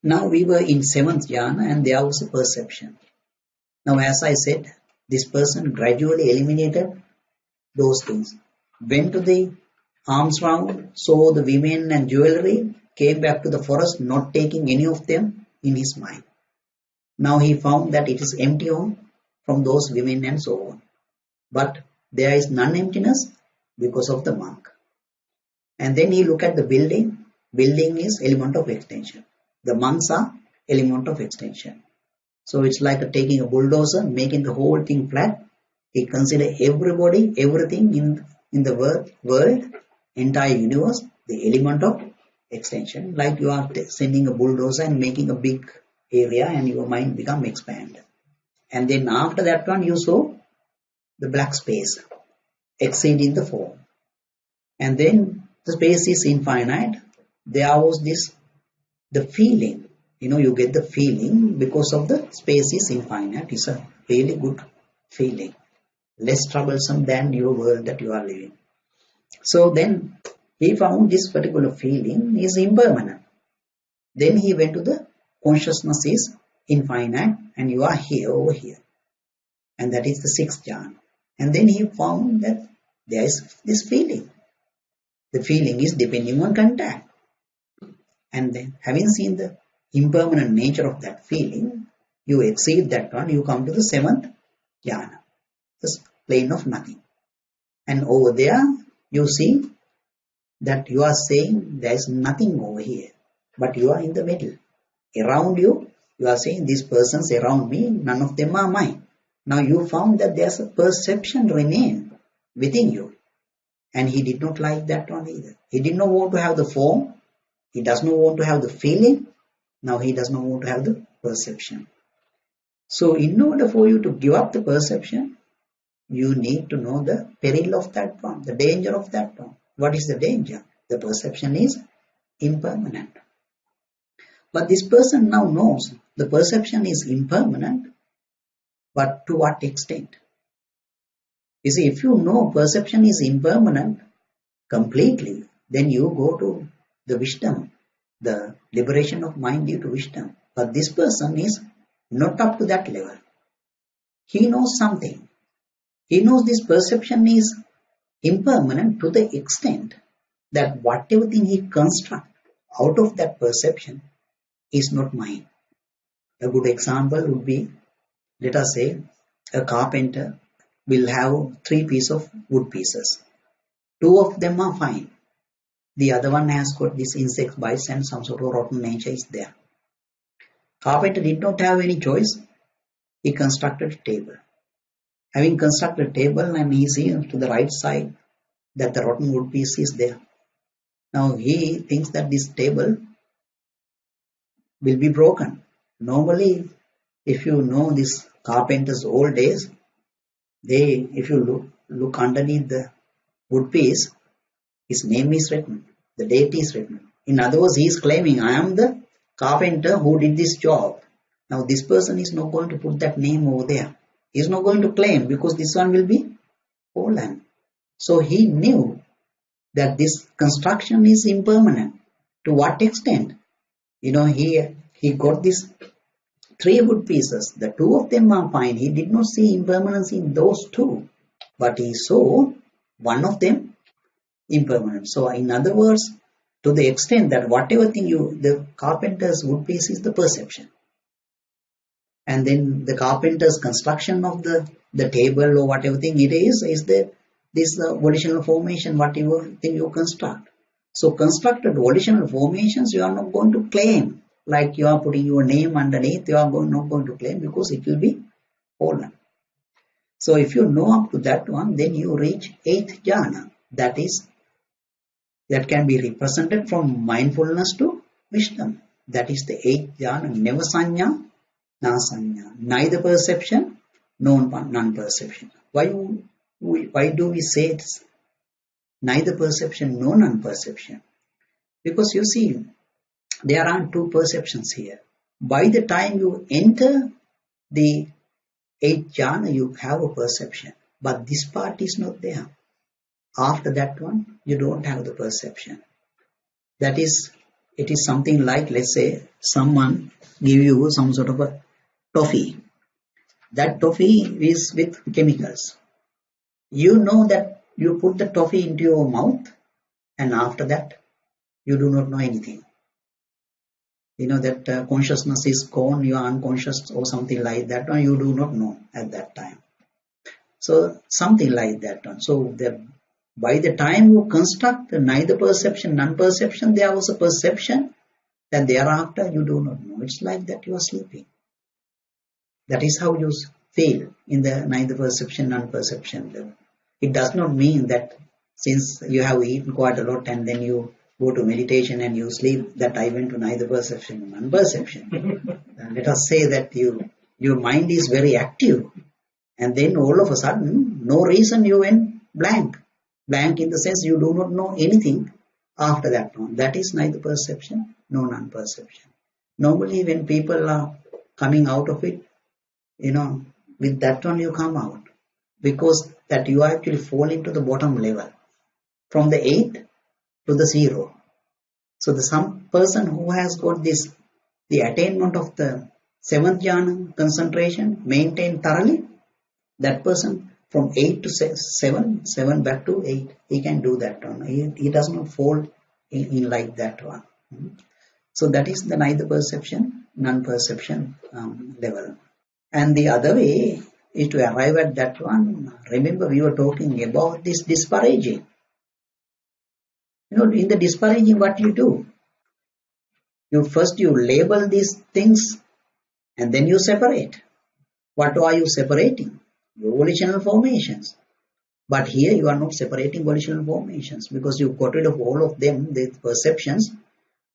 now we were in 7th jhana and there was a perception. Now as I said, this person gradually eliminated those things. Went to the arms round, saw the women and jewelry, came back to the forest, not taking any of them in his mind. Now he found that it is empty from those women and so on. But there is non-emptiness because of the monk. And then he looked at the building. Building is element of extension. The monks are element of extension. So it's like taking a bulldozer, making the whole thing flat. He considered everybody, everything in the world, entire universe, the element of extension. Like you are sending a bulldozer and making a big area and your mind become expanded. And then after that one you saw the black space exceeding the form. And then the space is infinite. There was the feeling. You get the feeling because of the space is infinite. It's a really good feeling. Less troublesome than your world that you are living. So then he found this particular feeling is impermanent. Then he went to the consciousness is infinite and you are here over here. And that is the 6th jhana. And then he found that there is this feeling. The feeling is depending on contact. And then having seen the impermanent nature of that feeling, you exceed that one, you come to the seventh jhana, the plane of nothing. And over there, you see that you are saying there is nothing over here, but you are in the middle. Around you, you are saying these persons around me, none of them are mine. Now you found that there's a perception remain within you. And he did not like that one either. He did not want to have the form. He does not want to have the feeling. Now he does not want to have the perception. So in order for you to give up the perception, you need to know the peril of that one, the danger of that one. What is the danger? The perception is impermanent. But this person now knows the perception is impermanent, but to what extent? You see, if you know perception is impermanent completely, then you go to the wisdom, the liberation of mind due to wisdom. But this person is not up to that level. He knows something. He knows this perception is impermanent to the extent that whatever thing he constructs out of that perception is not mine. A good example would be, let us say, a carpenter will have 3 pieces of wood pieces. 2 of them are fine. The other one has got this insect bites and some sort of rotten nature is there. Carpenter did not have any choice. He constructed a table. Having constructed a table, and he sees to the right side that the rotten wood piece is there. Now he thinks that this table will be broken. Normally, if you know this carpenter's old days, if you look underneath the wood piece, his name is written, the date is written. In other words, he is claiming, I am the carpenter who did this job. Now this person is not going to put that name over there. He is not going to claim because this one will be fallen. So he knew that this construction is impermanent. To what extent? He got these 3 wood pieces. The 2 of them are fine. He did not see impermanence in those 2, but he saw one of them impermanent. So in other words, to the extent that whatever thing the carpenter's wood piece is the perception. And then the carpenter's construction of the table or whatever thing it is this volitional formation, whatever thing you construct. So constructed volitional formations, you are not going to claim. Like you are putting your name underneath, you are not going to claim because it will be fallen. So if you know up to that one, then you reach 8th jhana. That can be represented from mindfulness to wisdom. That is the 8th jhana, never sanya, na sanya. Neither perception, non-perception. Why do we say it's neither perception nor non-perception? Because you see, there are 2 perceptions here. By the time you enter the 8th jhana, you have a perception. But this part is not there. After that one, you don't have the perception. It is something like, let's say, someone give you some sort of a toffee. That toffee is with chemicals. You know that you put the toffee into your mouth, and after that, you do not know anything. You know that consciousness is gone, you are unconscious or something like that, or you do not know at that time. So something like that one. So by the time you construct neither perception, non-perception, there was a perception, then thereafter you do not know. It's like that you are sleeping. That is how you feel in the neither perception, non-perception level. It does not mean that since you have eaten quite a lot and then you go to meditation and you sleep, that I went to neither perception nor non-perception. Let us say that your mind is very active, and then all of a sudden, no reason you went blank. Blank in the sense you do not know anything after that one. That is neither perception nor non-perception. Normally when people are coming out of it, with that one you come out. Because that you actually fall into the bottom level. From the 8 to the 0. So some person who has got the attainment of the 7th jhana concentration maintained thoroughly, that person from 8 to 7, 7 back to 8. He can do that one. He does not fall in like that one. So that is the neither perception, non-perception level. And the other way is to arrive at that one. Remember, we were talking about this disparaging. In the disparaging, what you do? You label these things and then you separate. What are you separating? Your volitional formations. But here you are not separating volitional formations because you got rid of all of them, the perceptions,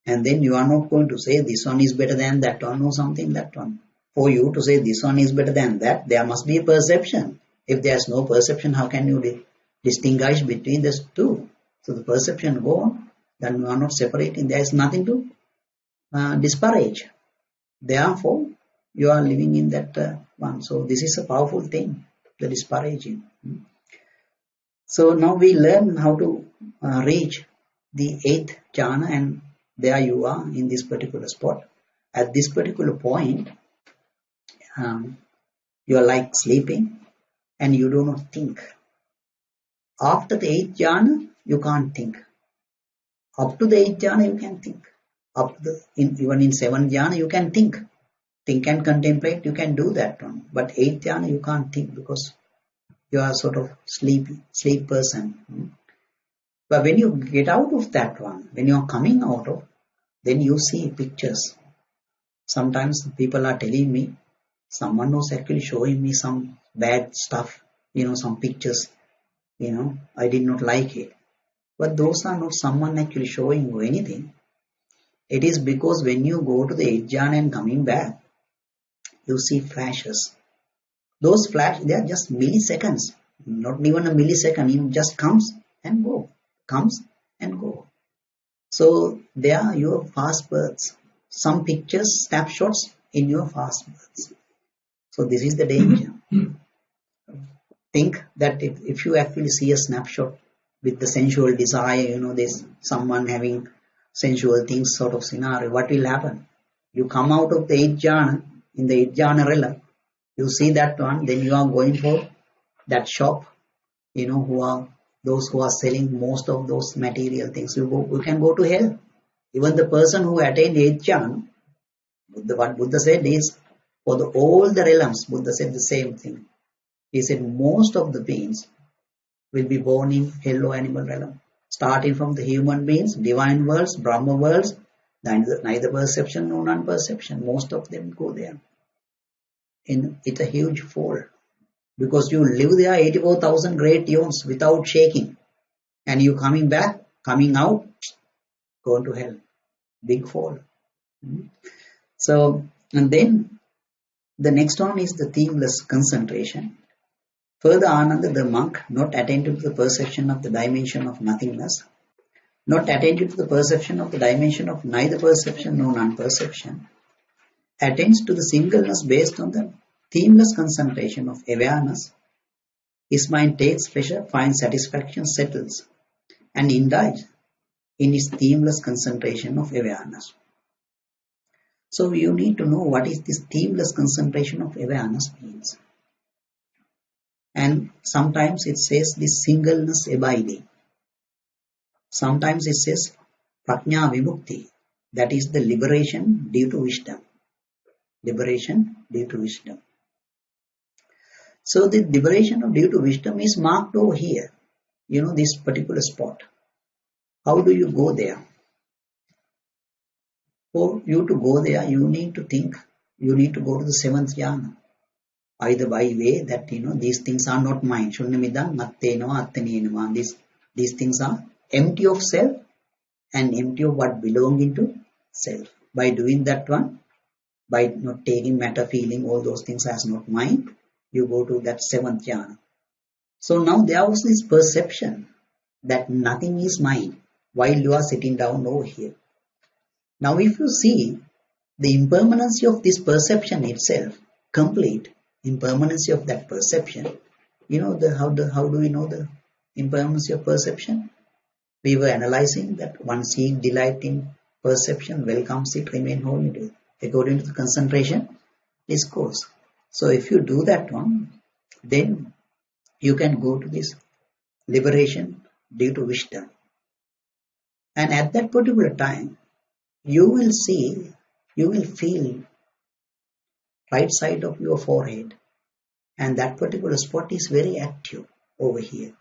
and then you are not going to say this one is better than that one or something that one. For you to say this one is better than that, there must be a perception. If there is no perception, how can you distinguish between these two? So the perception go on, then you are not separating. There is nothing to disparage. Therefore, you are living in that one. So this is a powerful thing, the disparaging. So now we learn how to reach the 8th jhana, and there you are in this particular spot. At this particular point, you are like sleeping and you do not think. After the 8th jhana, you can't think. Up to the 8th jhana, you can think. Even in 7th jhana, you can think. Think and contemplate, you can do that one. But 8th jhana, you can't think because you are sort of sleep person. But when you get out of that one, when you are coming out of, then you see pictures. Sometimes people are telling me, someone was actually showing me some bad stuff, some pictures, I did not like it. But those are not someone actually showing you anything. It is because when you go to the 8th jhana and coming back, you see flashes. Those flashes, they are just milliseconds, not even a millisecond. It just comes and go, comes and go. So they are your fast births. Some pictures, snapshots in your fast births. So this is the danger. Think that if you actually see a snapshot with the sensual desire, there's someone having sensual things sort of scenario, what will happen? You come out of the 8th jhana, in the 8th jhana realm, you see that one, then you are going for that shop, those who are selling most of those material things. You can go to hell. Even the person who attained 8th jhana, what Buddha said is, for all the realms, Buddha said the same thing. He said most of the beings will be born in hell or animal realm. Starting from the human beings, divine worlds, Brahma worlds, neither perception nor non-perception. Most of them go there. It's a huge fall. Because you live there 84,000 great eons without shaking. And you coming back, coming out, going to hell. Big fall. So, and then the next one is the themeless concentration. Further, Ananda, the monk, not attentive to the perception of the dimension of nothingness, not attentive to the perception of the dimension of neither perception nor non-perception, attends to the singleness based on the themeless concentration of awareness. His mind takes pleasure, finds satisfaction, settles, and indulges in his themeless concentration of awareness. So you need to know what is this themeless concentration of awareness means. And sometimes it says this singleness abiding. Sometimes it says prajna vimukti, that is the liberation due to wisdom. Liberation due to wisdom. So the liberation due to wisdom is marked over here, this particular spot. How do you go there? For you to go there, you need to think, you need to go to the 7th jhana. Either by way that, these things are not mine. Shunyamidam, attenava, attenenava. These things are empty of self and empty of what belong into self. By doing that one, by not taking matter, feeling, all those things as not mine, you go to that 7th jhana. So now there was this perception that nothing is mine while you are sitting down over here. Now if you see the impermanency of this perception itself, complete impermanency of that perception, how do we know the impermanency of perception? We were analyzing that one seek delight in perception, welcomes it, remain wholly, according to the concentration discourse. So if you do that one, then you can go to this liberation due to wisdom. And at that particular time, you will see, you will feel right side of your forehead, and that particular spot is very active over here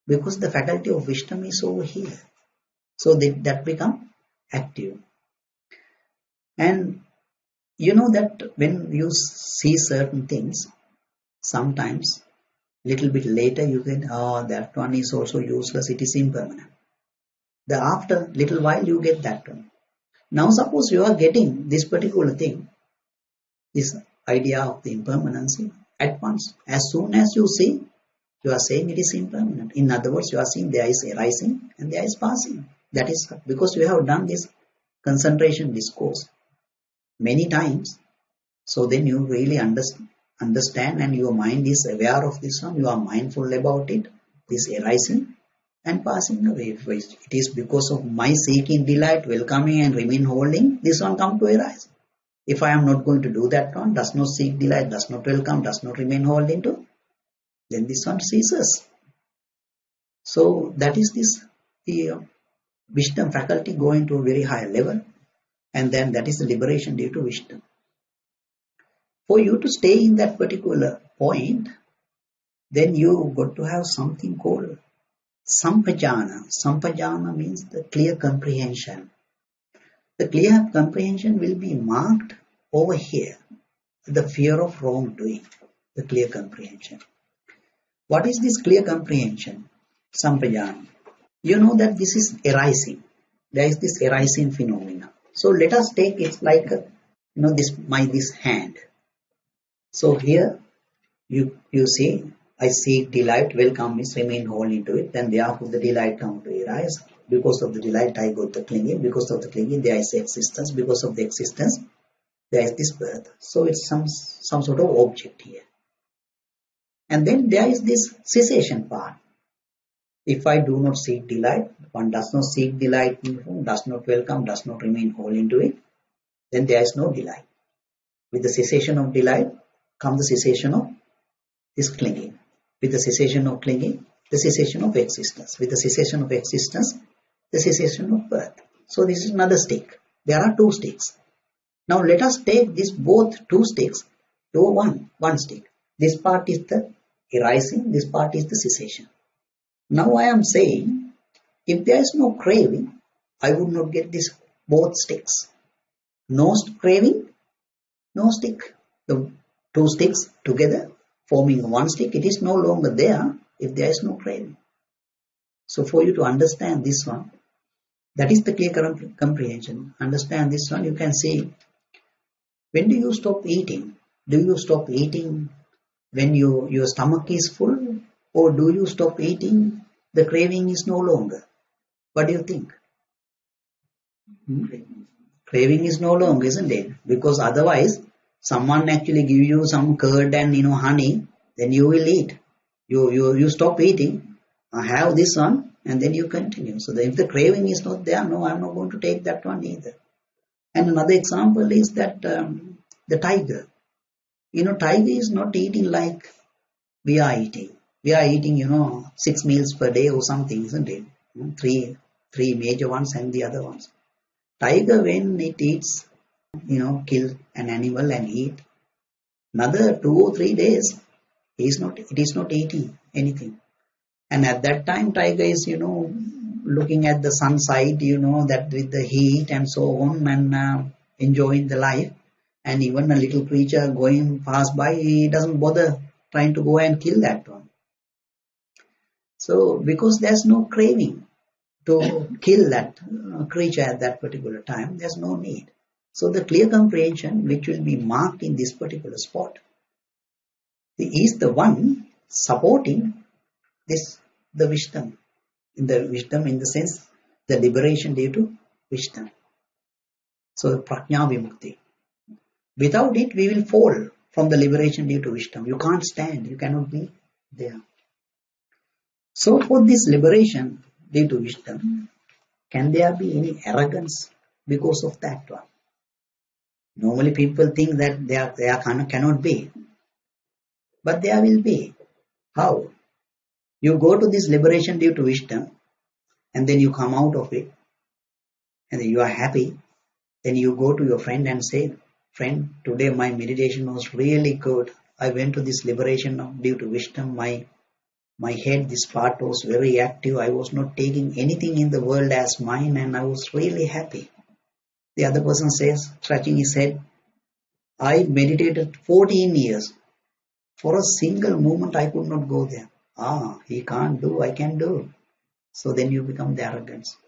because the faculty of wisdom is over here. So that become active. And you know that when you see certain things, sometimes little bit later you get, oh, that one is also useless, it is impermanent. The after little while you get that one. Now suppose you are getting this particular thing, this idea of the impermanency at once. As soon as you see, you are saying it is impermanent. In other words, you are saying there is arising and there is passing. That is because you have done this concentration discourse many times. So then you really understand and your mind is aware of this one. You are mindful about it. This arising and passing away. It is because of my seeking delight, welcoming and remain holding, this one come to arise. If I am not going to do that one, does not seek delight, does not welcome, does not remain holding to, then this one ceases. So that is this the wisdom faculty going to a very high level, and then that is the liberation due to wisdom. For you to stay in that particular point, then you got to have something called sampajana. Sampajana means the clear comprehension. The clear comprehension will be marked over here, the fear of wrongdoing, the clear comprehension. What is this clear comprehension? Sampajana. You know that this is arising. There is this arising phenomena. So let us take it like this hand. So here you see, I seek delight, welcome is remain whole into it, then therefore the delight come to arise. Because of the delight I got the clinging, because of the clinging there is existence, because of the existence there is this birth. So it's some sort of object here. And then there is this cessation part. If I do not seek delight, one does not seek delight, does not welcome, does not remain whole into it, then there is no delight. With the cessation of delight comes the cessation of this clinging. With the cessation of clinging, the cessation of existence. With the cessation of existence, the cessation of birth. So this is another stick. There are two sticks. Now let us take this both two sticks to one stick. This part is the arising, this part is the cessation. Now I am saying, if there is no craving, I would not get this both sticks. No craving, no stick. The two sticks together forming one stick, it is no longer there if there is no craving. So for you to understand this one, that is the clear comprehension. Understand this one, you can see, when do you stop eating? Do you stop eating when your stomach is full, or do you stop eating, the craving is no longer? What do you think? Craving is no longer, isn't it? Because otherwise, someone actually give you some curd and honey, then you will eat. You stop eating, have this one, and then you continue. So if the craving is not there, no, I'm not going to take that one either. And another example is that the tiger. Tiger is not eating like we are eating. We are eating, 6 meals per day or something, isn't it? Three major ones and the other ones. Tiger, when it eats, kill an animal and eat, another 2 or 3 days, it is not eating anything. And at that time, tiger is, looking at the sun side, that with the heat and so on, and enjoying the life. And even a little creature going past by, he doesn't bother trying to go and kill that one. So, because there's no craving to kill that creature at that particular time, there's no need. So, the clear comprehension which will be marked in this particular spot is the one supporting the wisdom. In the sense, the liberation due to wisdom. So, prajna vimukti. Without it, we will fall from the liberation due to wisdom. You can't stand, you cannot be there. So for this liberation due to wisdom, can there be any arrogance because of that one? Normally people think that there cannot be. But there will be. How? You go to this liberation due to wisdom, and then you come out of it, and then you are happy. Then you go to your friend and say, friend, today my meditation was really good. I went to this liberation due to wisdom. My head, this part was very active. I was not taking anything in the world as mine, and I was really happy. The other person says, scratching his head, I meditated 14 years. For a single moment, I could not go there. He can't do, I can do. So then you become the arrogance.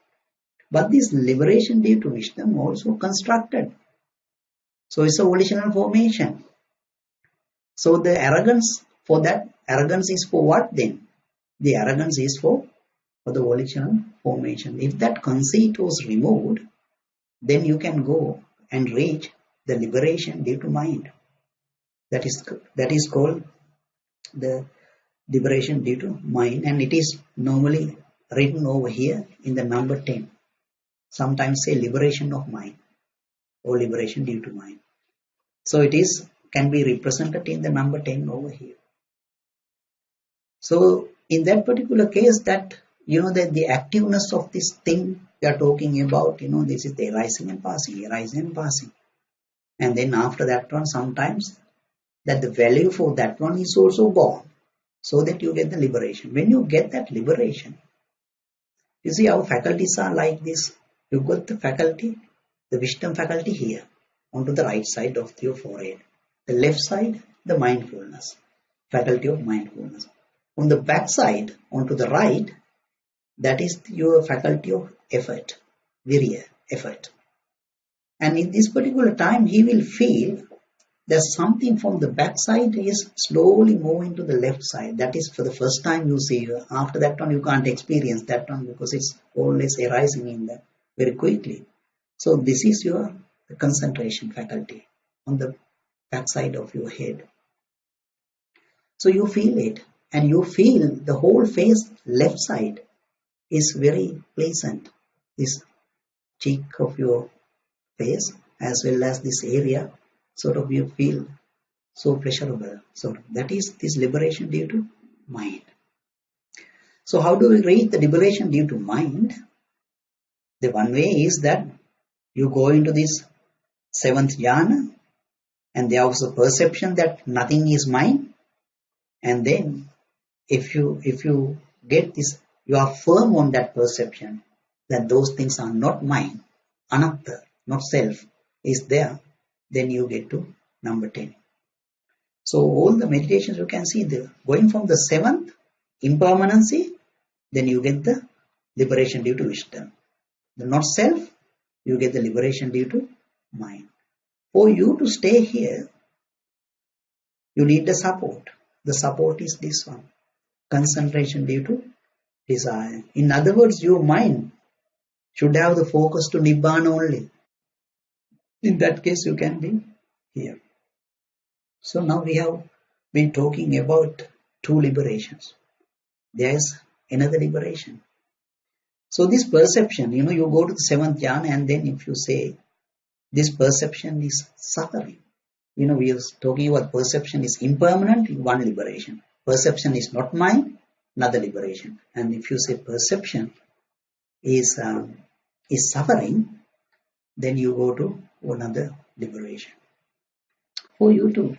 But this liberation due to wisdom also constructed. So it's a volitional formation. So the arrogance, for that, arrogance is for what then? The arrogance is for the volitional formation. If that conceit was removed, then you can go and reach the liberation due to mind. That is called the liberation due to mind, and it is normally written over here in the number 10. Sometimes say liberation of mind or liberation due to mind. So it can be represented in the number 10 over here. So in that particular case, that the activeness of this thing we are talking about, this is the arising and passing. And then after that one, sometimes that the value for that one is also gone, so that you get the liberation. When you get that liberation, you see our faculties are like this. You got the faculty, the wisdom faculty here, onto the right side of your forehead. The left side, the mindfulness, faculty of mindfulness. On the back side, onto the right, that is your faculty of effort, virya, effort. And in this particular time, he will feel that something from the back side is slowly moving to the left side. That is for the first time you see. After that one, you can't experience that one because it's always arising in there very quickly. So this is your concentration faculty on the back side of your head. So you feel it, and you feel the whole face left side is very pleasant. This cheek of your face as well as this area, sort of you feel so pleasurable. So that is this liberation due to mind. So how do we reach the liberation due to mind? The one way is that you go into this 7th jhana, and there was a perception that nothing is mine. And then if you get this, you are firm on that perception that those things are not mine, anatta, not self, is there, then you get to number 10. So all the meditations you can see, going from the 7th, impermanency, then you get the liberation due to wisdom. The not self, you get the liberation due to mind. For you to stay here, you need the support. The support is this one, concentration due to desire. In other words, your mind should have the focus to Nibbana only. In that case, you can be here. So now we have been talking about 2 liberations. There is another liberation. So this perception, you go to the 7th jhana, and then if you say this perception is suffering, we are talking about perception is impermanent, one liberation. Perception is not mine, another liberation. And if you say perception is suffering, then you go to another liberation. For you to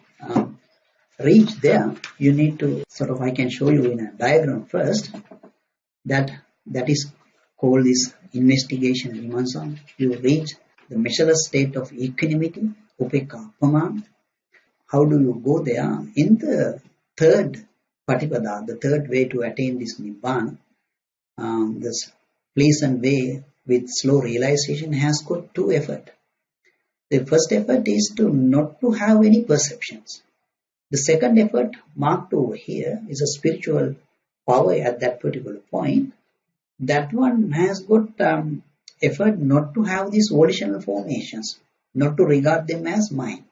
reach there, you need to I can show you in a diagram first, that is called this investigation vimarsam. You reach the measureless state of equanimity, upekka apamana. How do you go there? In the 3rd patipada, the 3rd way to attain this nibbana, this pleasant way with slow realization has got 2 efforts. The first effort is to not to have any perceptions. The second effort marked over here is a spiritual power at that particular point. That one has got effort not to have these volitional formations, not to regard them as mine.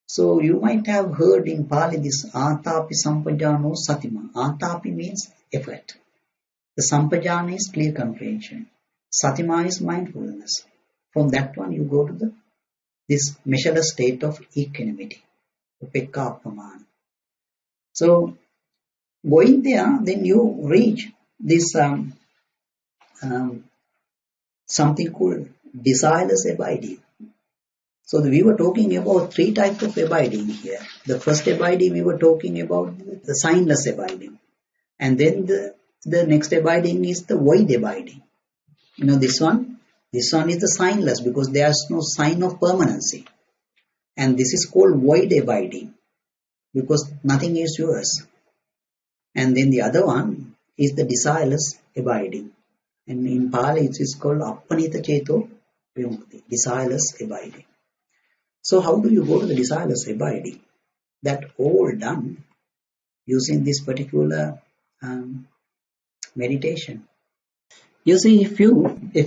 So you might have heard in Pali this atapi sampajano satima. Atapi means effort. The sampajana is clear comprehension. Satima is mindfulness. From that one you go to this measureless state of equanimity, upekka apamana. So Going there, then you reach this something called desireless abiding. So we were talking about three types of abiding here. The first abiding we were talking about the signless abiding, and then the next abiding is the void abiding. This one is the signless because there's no sign of permanency, and this is called void abiding because nothing is yours. And then the other one is the desireless abiding, and in Pali it is called appanita cheto vimukti, desireless abiding. So how do you go to the desireless abiding? That all done using this particular meditation. You see, if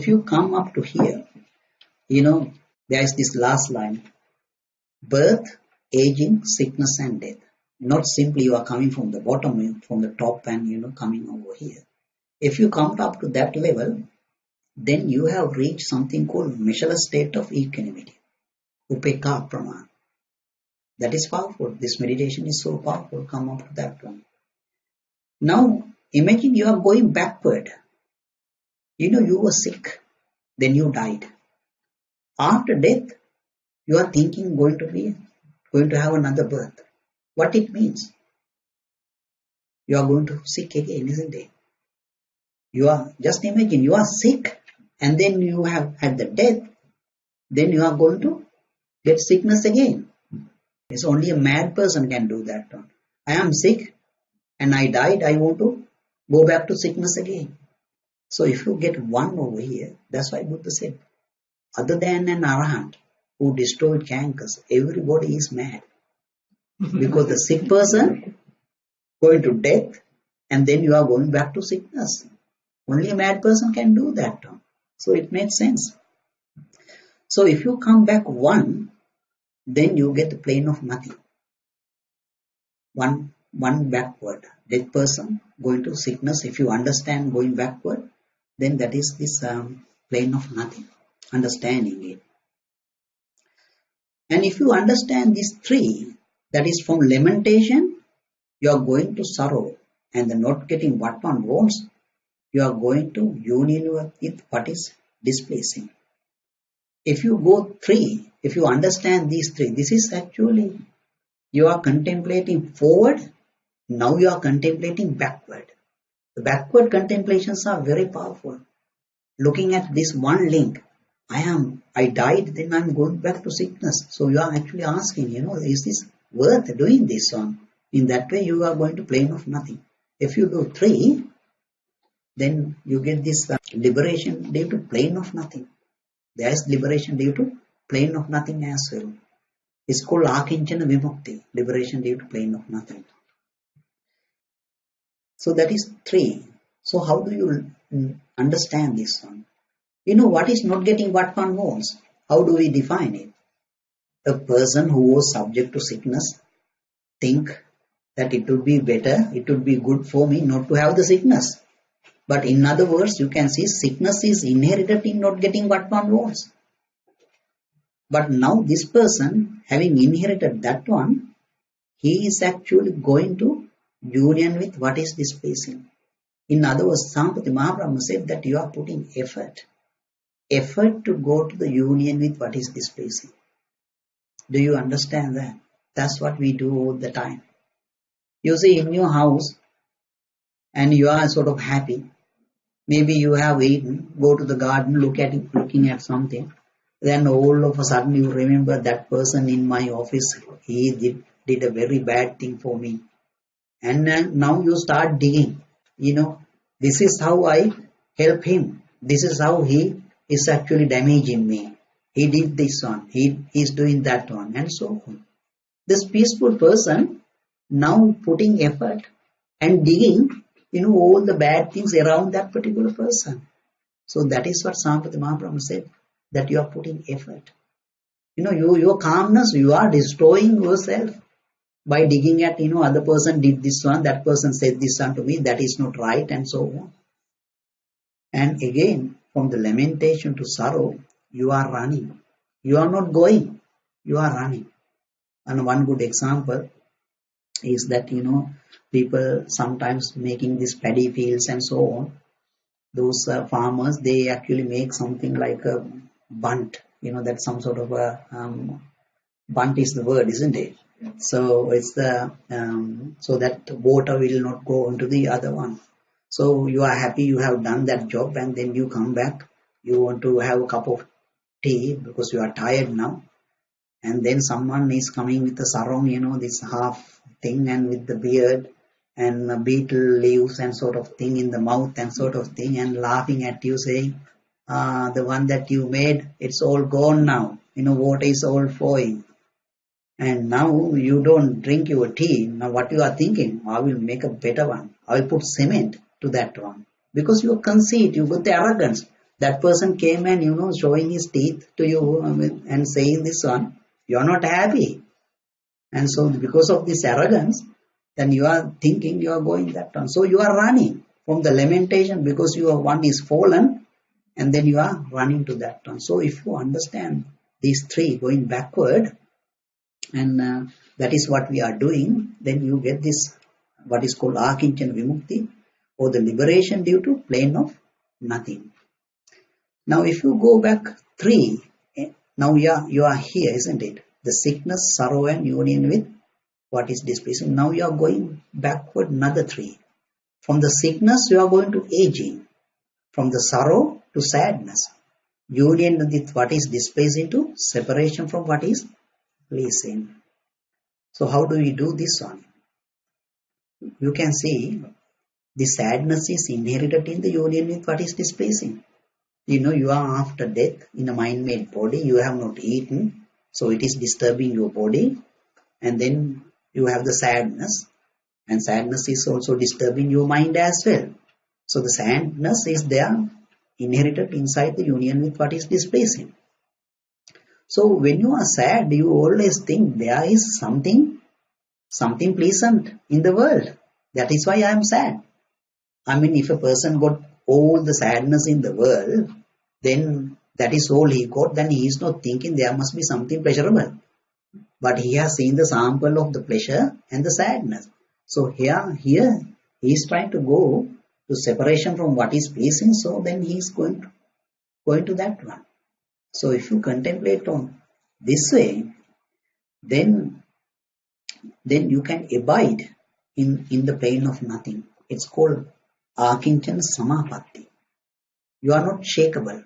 you come up to here, there is this last line: birth, aging, sickness, and death. Not simply you are coming from the bottom, from the top, and coming over here. If you come up to that level, then you have reached something called measureless state of equanimity, upekka pramana. That is powerful. This meditation is so powerful. Come up to that one. Now imagine you are going backward. You were sick, then you died. After death, you are thinking going to have another birth. What it means? You are going to sick again, isn't it? Just imagine you are sick, and then you have had the death, then you are going to get sickness again. It's only a mad person can do that one. I am sick and I died, I want to go back to sickness again. So if you get one over here, that's why Buddha said, other than an arahant who destroyed cankers, everybody is mad. Because the sick person going to death, and then you are going back to sickness. Only a mad person can do that. So it makes sense. So if you come back one, then you get the plane of nothing. One backward. Dead person going to sickness. If you understand going backward, then that is this plane of nothing. Understanding it. And if you understand these three, that is from lamentation, you are going to sorrow, and the not getting what one wants, you are going to union with what is displacing. If you go three, if you understand these three, this is actually, you are contemplating forward, now you are contemplating backward. The backward contemplations are very powerful. Looking at this one link, I died, then I'm going back to sickness. So you are actually asking, is this worth doing this one? In that way, you are going to plane of nothing. If you do three, then you get this liberation due to plane of nothing. There is liberation due to plane of nothing as well. It's called akinchana vimukti, liberation due to plane of nothing. So that is three. So how do you understand this one? What is not getting what one wants? How do we define it? A person who was subject to sickness think that it would be better, it would be good for me not to have the sickness. But in other words, you can see sickness is inherited in not getting what one wants. But now this person, having inherited that one, he is actually going to union with what is displacing. In other words, Sampati Mahaprabhu said that you are putting effort to go to the union with what is displacing. Do you understand that? That's what we do all the time. You see, in your house, and you are sort of happy. Maybe you have eaten, go to the garden, looking at something. Then all of a sudden you remember that person in my office, he did a very bad thing for me. And now you start digging. This is how I help him. This is how he is actually damaging me. He did this one. He is doing that one, and so on. This peaceful person now putting effort and digging, all the bad things around that particular person. So that is what Sampati Mahaprabhu said, that you are putting effort. Your calmness, you are destroying yourself by digging at, other person did this one, that person said this one to me, that is not right, and so on. And again, from the lamentation to sorrow, you are running. You are not going, you are running. And one good example is that, people sometimes making these paddy fields and so on. Those farmers, they actually make something like a bunt. That's some sort of a bunt is the word, isn't it? So it's the so that water will not go into the other one. So you are happy you have done that job, and then you come back. You want to have a cup of tea because you are tired now, and then someone is coming with a sarong, this half thing, and with the beard and beetle leaves and sort of thing in the mouth and sort of thing, and laughing at you, saying, the one that you made, it's all gone now. Water is all flowing. And now you don't drink your tea. Now what you are thinking, I will make a better one. I will put cement to that one. Because you conceit, you got the arrogance. That person came and, showing his teeth to you and saying this one, you are not happy. And so because of this arrogance, then you are thinking you are going that one. So you are running from the lamentation because your one is fallen, and then you are running to that one. So if you understand these three going backward, and that is what we are doing, then you get this what is called akinchana vimukti, or the liberation due to plane of nothing. Now if you go back three, now you are here, isn't it? The sickness, sorrow and union with what is displeasing. Now you are going backward another three. From the sickness you are going to aging. From the sorrow to sadness. Union with what is displeasing to separation from what is pleasing. So how do we do this one? You can see the sadness is inherited in the union with what is displeasing. You are after death in a mind-made body. You have not eaten, so it is disturbing your body. And then you have the sadness, and sadness is also disturbing your mind as well. So the sadness is there, inherited inside the union with what is displeasing. So when you are sad, you always think there is something pleasant in the world. That is why I am sad. I mean, if a person got all the sadness in the world, then that is all he got, then he is not thinking there must be something pleasurable. But he has seen the sample of the pleasure and the sadness. So here he is trying to go to separation from what is pleasing, so then he is going to that one. So if you contemplate on this way, then you can abide in the plane of nothing. It's called akinchana samapatti. You are not shakeable.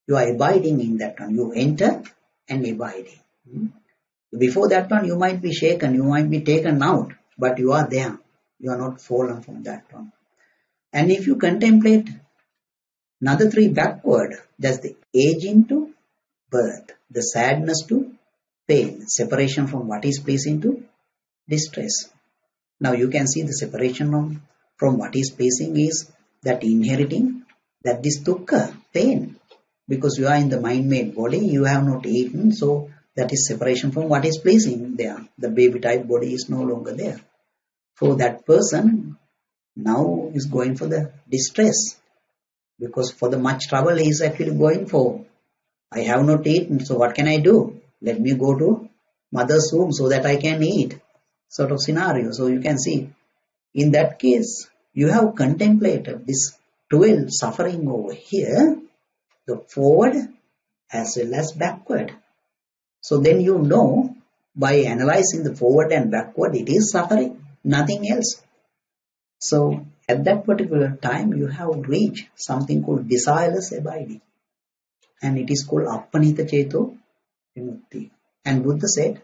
You are abiding in that one. You enter and abiding. Before that one, you might be shaken, you might be taken out, but you are there. You are not fallen from that one. And if you contemplate another three backward, that's the aging to birth, the sadness to pain, separation from what is pleasing to distress. Now you can see the separation from what is pleasing is that inheriting that this dukkha, pain, because you are in the mind-made body, you have not eaten, so that is separation from what is pleasing there. The baby type body is no longer there. So that person now is going for the distress, because for the much trouble he is actually going for. I have not eaten, so what can I do? Let me go to mother's womb so that I can eat, sort of scenario. So you can see, in that case, you have contemplated this 12 suffering over here, the forward as well as backward. So then you know, by analyzing the forward and backward, it is suffering, nothing else. So at that particular time, you have reached something called desireless abiding. And it is called appanita ceto vimukti. And Buddha said,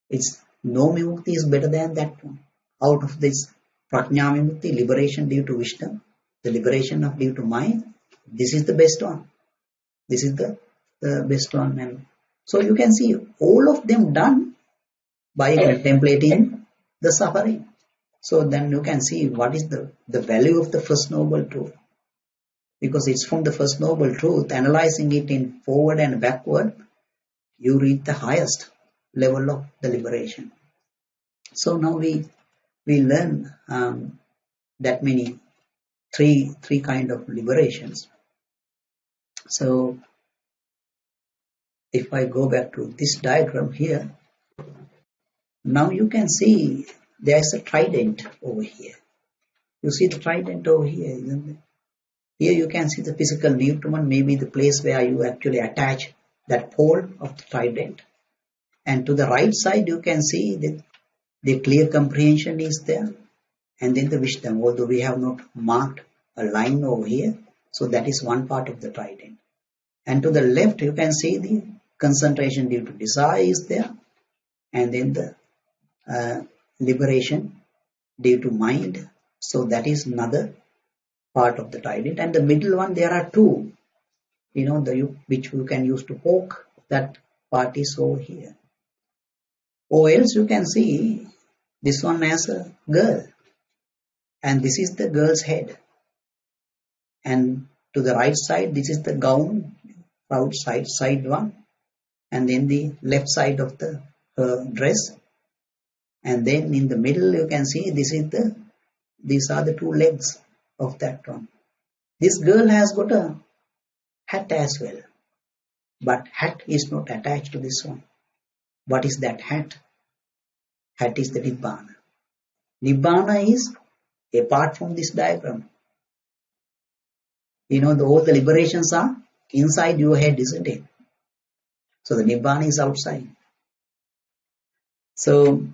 it's no vimukti is better than that one. Out of this prajna vimukti, liberation due to wisdom, the liberation of due to mind, this is the best one. This is the best one. And so you can see all of them done by contemplating the suffering. So then you can see what is the value of the First Noble Truth. Because it's from the First Noble Truth, analyzing it in forward and backward, you reach the highest level of the liberation. So now we learn that many three kind of liberations. So if I go back to this diagram here, now you can see there is a trident over here. You see the trident over here, isn't it? Here you can see the physical nutriment, maybe the place where you actually attach that pole of the trident. And to the right side, you can see that the clear comprehension is there. And then the wisdom, although we have not marked a line over here. So that is one part of the trident. And to the left, you can see the concentration due to desire is there. And then the liberation due to mind. So that is another part of the trident. And the middle one, there are two, which you can use to poke. That part is over here. Or else you can see this one as a girl. And this is the girl's head. And to the right side, this is the gown, side one. And then the left side of the dress. And then in the middle, you can see these are the two legs of that one. This girl has got a hat as well. But hat is not attached to this one. What is that hat? Hat is the Nibbana. Nibbana is apart from this diagram. All the liberations are inside your head, isn't it? So the Nibbana is outside. So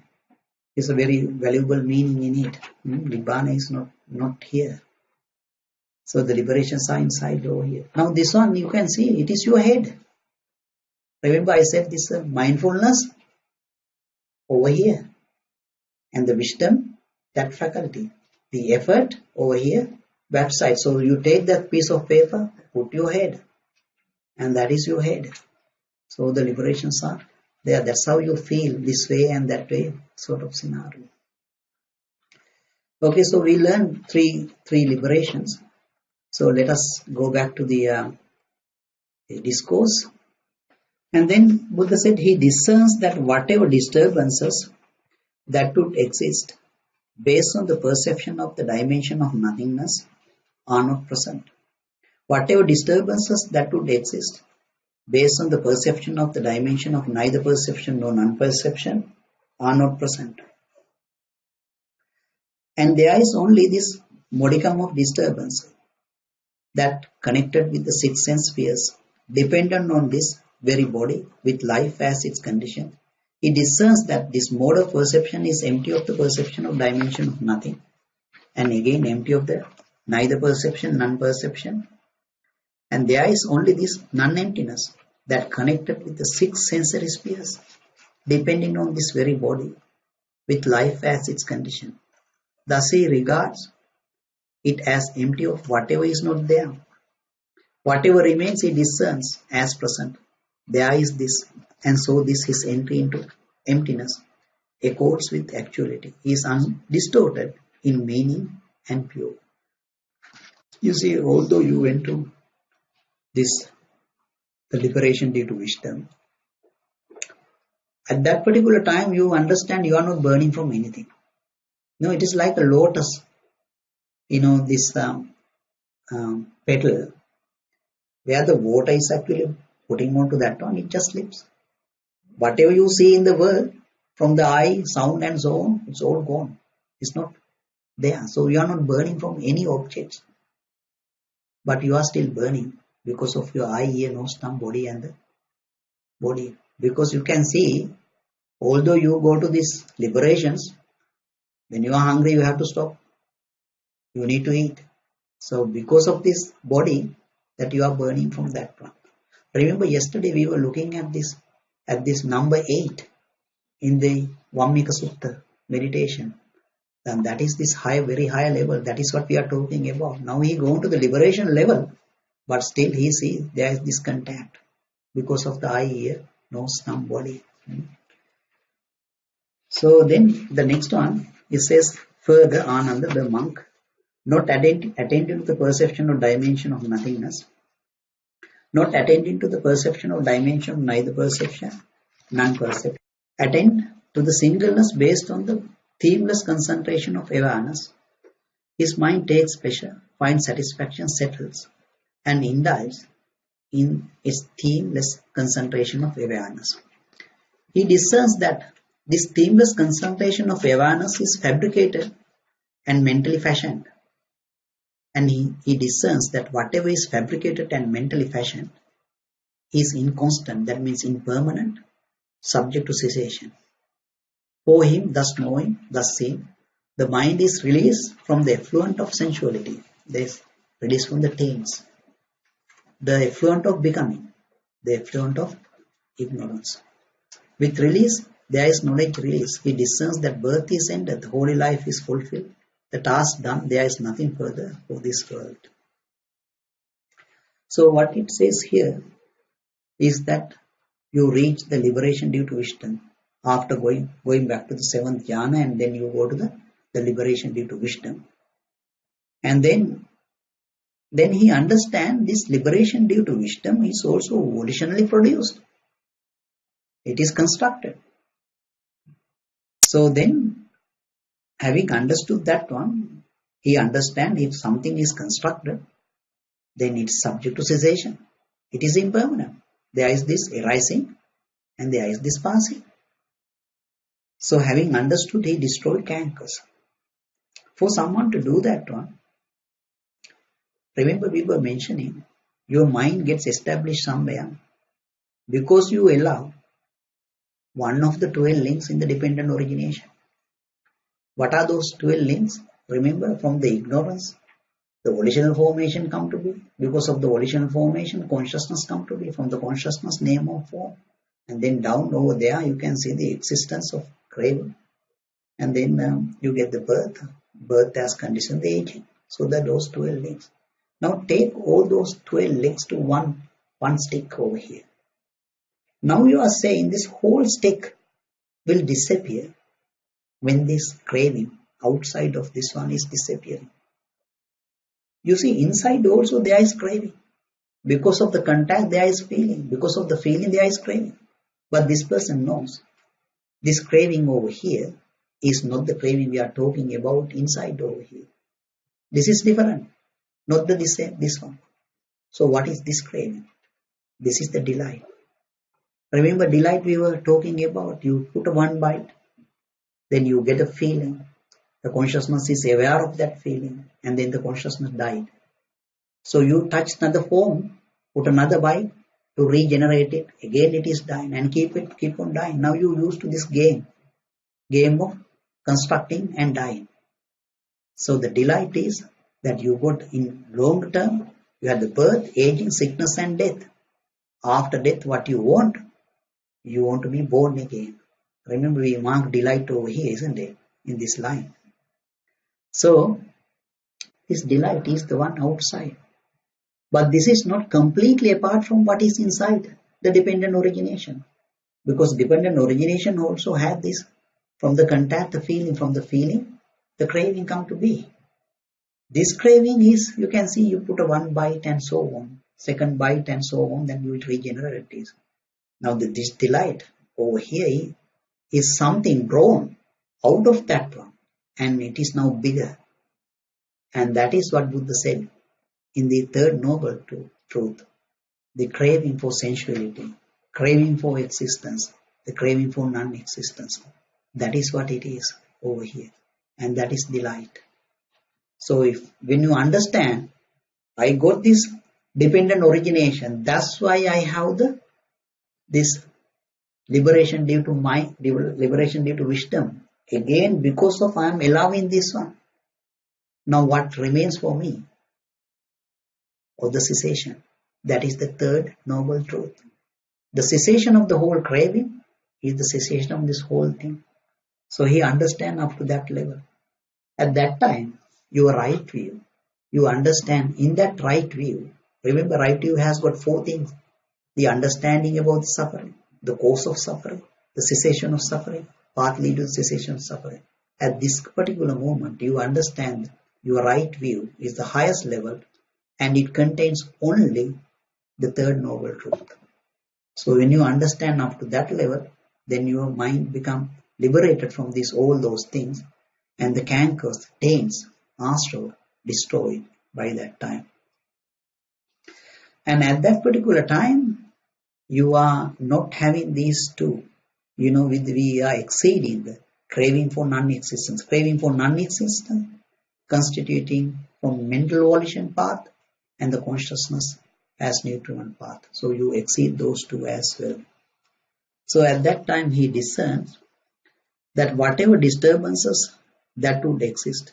it's a very valuable meaning in it. Nibbana is not here. So the liberations are inside over here. Now this one you can see it is your head. Remember I said this mindfulness over here. And the wisdom, that faculty. The effort over here, backside. So you take that piece of paper, put your head. And that is your head. So the liberations are there. That's how you feel this way and that way sort of scenario. Okay, so we learned three liberations. So let us go back to the discourse. And then Buddha said he discerns that whatever disturbances that would exist based on the perception of the dimension of nothingness are not present. Whatever disturbances that would exist based on the perception of the dimension of neither perception nor non-perception are not present. And there is only this modicum of disturbance that connected with the six sense spheres, dependent on this very body with life as its condition. He discerns that this mode of perception is empty of the perception of dimension of nothing, and again empty of the neither perception, non-perception. And there is only this non-emptiness that connected with the six sensory spheres, depending on this very body, with life as its condition. Thus he regards it as empty of whatever is not there. Whatever remains he discerns as present. There is this, and so this his entry into emptiness accords with actuality. He is undistorted in meaning and pure. You see, although you went to the liberation due to wisdom, at that particular time you understand you are not burning from anything. No, it is like a lotus, this petal, where the water is actually putting onto that one, it just slips. Whatever you see in the world, from the eye, sound and so on, it's all gone. It's not there. So you are not burning from any objects. But you are still burning because of your eye, ear, nose, tongue, body and the body. Because you can see, although you go to these liberations, when you are hungry, you have to stop. You need to eat. So because of this body, that you are burning from that one. Remember yesterday we were looking at this number 8 in the Vammika Sutta meditation. And that is this very high level. That is what we are talking about. Now he going to the liberation level, but still he sees there is this contact because of the eye, ear, nose, tongue, body. So then the next one, it says further, Ananda, the monk, not attending to the perception or dimension of nothingness, not attending to the perception or dimension of neither perception, non-perception, attend to the singleness based on the themeless concentration of awareness. His mind takes pleasure, finds satisfaction, settles, and indulges in its themeless concentration of awareness. He discerns that This themeless concentration of awareness is fabricated and mentally fashioned. And he discerns that whatever is fabricated and mentally fashioned is inconstant, that means impermanent, subject to cessation. For him, thus knowing, thus seeing, the mind is released from the effluent of sensuality. This released from the taints, the effluent of becoming, the effluent of ignorance. With release, there is knowledge release. He discerns that birth is ended, the holy life is fulfilled, the task done, there is nothing further for this world. So what it says here is that you reach the liberation due to wisdom after going back to the seventh jhana, and then you go to the liberation due to wisdom. And then he understands this liberation due to wisdom is also volitionally produced. It is constructed. So then, having understood that one, he understands if something is constructed, then it is subject to cessation. It is impermanent. There is this arising and there is this passing. So having understood, he destroyed cankers. For someone to do that one, remember we were mentioning, your mind gets established somewhere because you allow one of the 12 links in the dependent origination. What are those 12 links? Remember, from the ignorance, the volitional formation come to be. Because of the volitional formation, consciousness come to be. From the consciousness, name or form. And then down over there, you can see the existence of craving. And then you get the birth. Birth has conditioned the aging. So that those 12 links. Now take all those 12 links to one stick over here. Now you are saying this whole stick will disappear when this craving outside of this one is disappearing. You see, inside also there is craving. Because of the contact there is feeling. Because of the feeling there is craving. But this person knows this craving over here is not the craving we are talking about inside over here. This is different. Not the same, this one. So what is this craving? This is the delight. Remember delight we were talking about. You put one bite, then you get a feeling. The consciousness is aware of that feeling, and then the consciousness died. So you touch another form, put another bite to regenerate it. Again it is dying, and keep on dying. Now you used to this game of constructing and dying. So the delight is that you got in long term, you have the birth, aging, sickness and death. After death, what you want? You want to be born again. Remember, we mark delight over here, isn't it? In this line. So, this delight is the one outside. But this is not completely apart from what is inside the dependent origination. Because dependent origination also have this, from the contact, the feeling, from the feeling, the craving come to be. This craving is, you can see, you put a one bite and so on, second bite and so on, then you will regenerate this. Now this delight over here is something drawn out of that one, and it is now bigger. And that is what Buddha said in the third noble truth. The craving for sensuality, craving for existence, the craving for non-existence. That is what it is over here. And that is delight. So when you understand, I got this dependent origination, that's why I have this liberation due to wisdom. Again, because of I am allowing this one. Now what remains for me? Or the cessation. That is the third noble truth. The cessation of the whole craving is the cessation of this whole thing. So he understands up to that level. At that time, your right view, you understand in that right view. Remember, right view has got four things. The understanding about the suffering, the cause of suffering, the cessation of suffering, partly due to cessation of suffering. At this particular moment, you understand your right view is the highest level, and it contains only the third noble truth. So when you understand up to that level, then your mind becomes liberated from all those things, and the cankers, taints, astral, destroyed by that time. And at that particular time, you are not having these two. we are exceeding the craving for non-existence. Craving for non-existence constituting from mental volition path and the consciousness as nutriment path. So you exceed those two as well. So at that time he discerns that whatever disturbances that would exist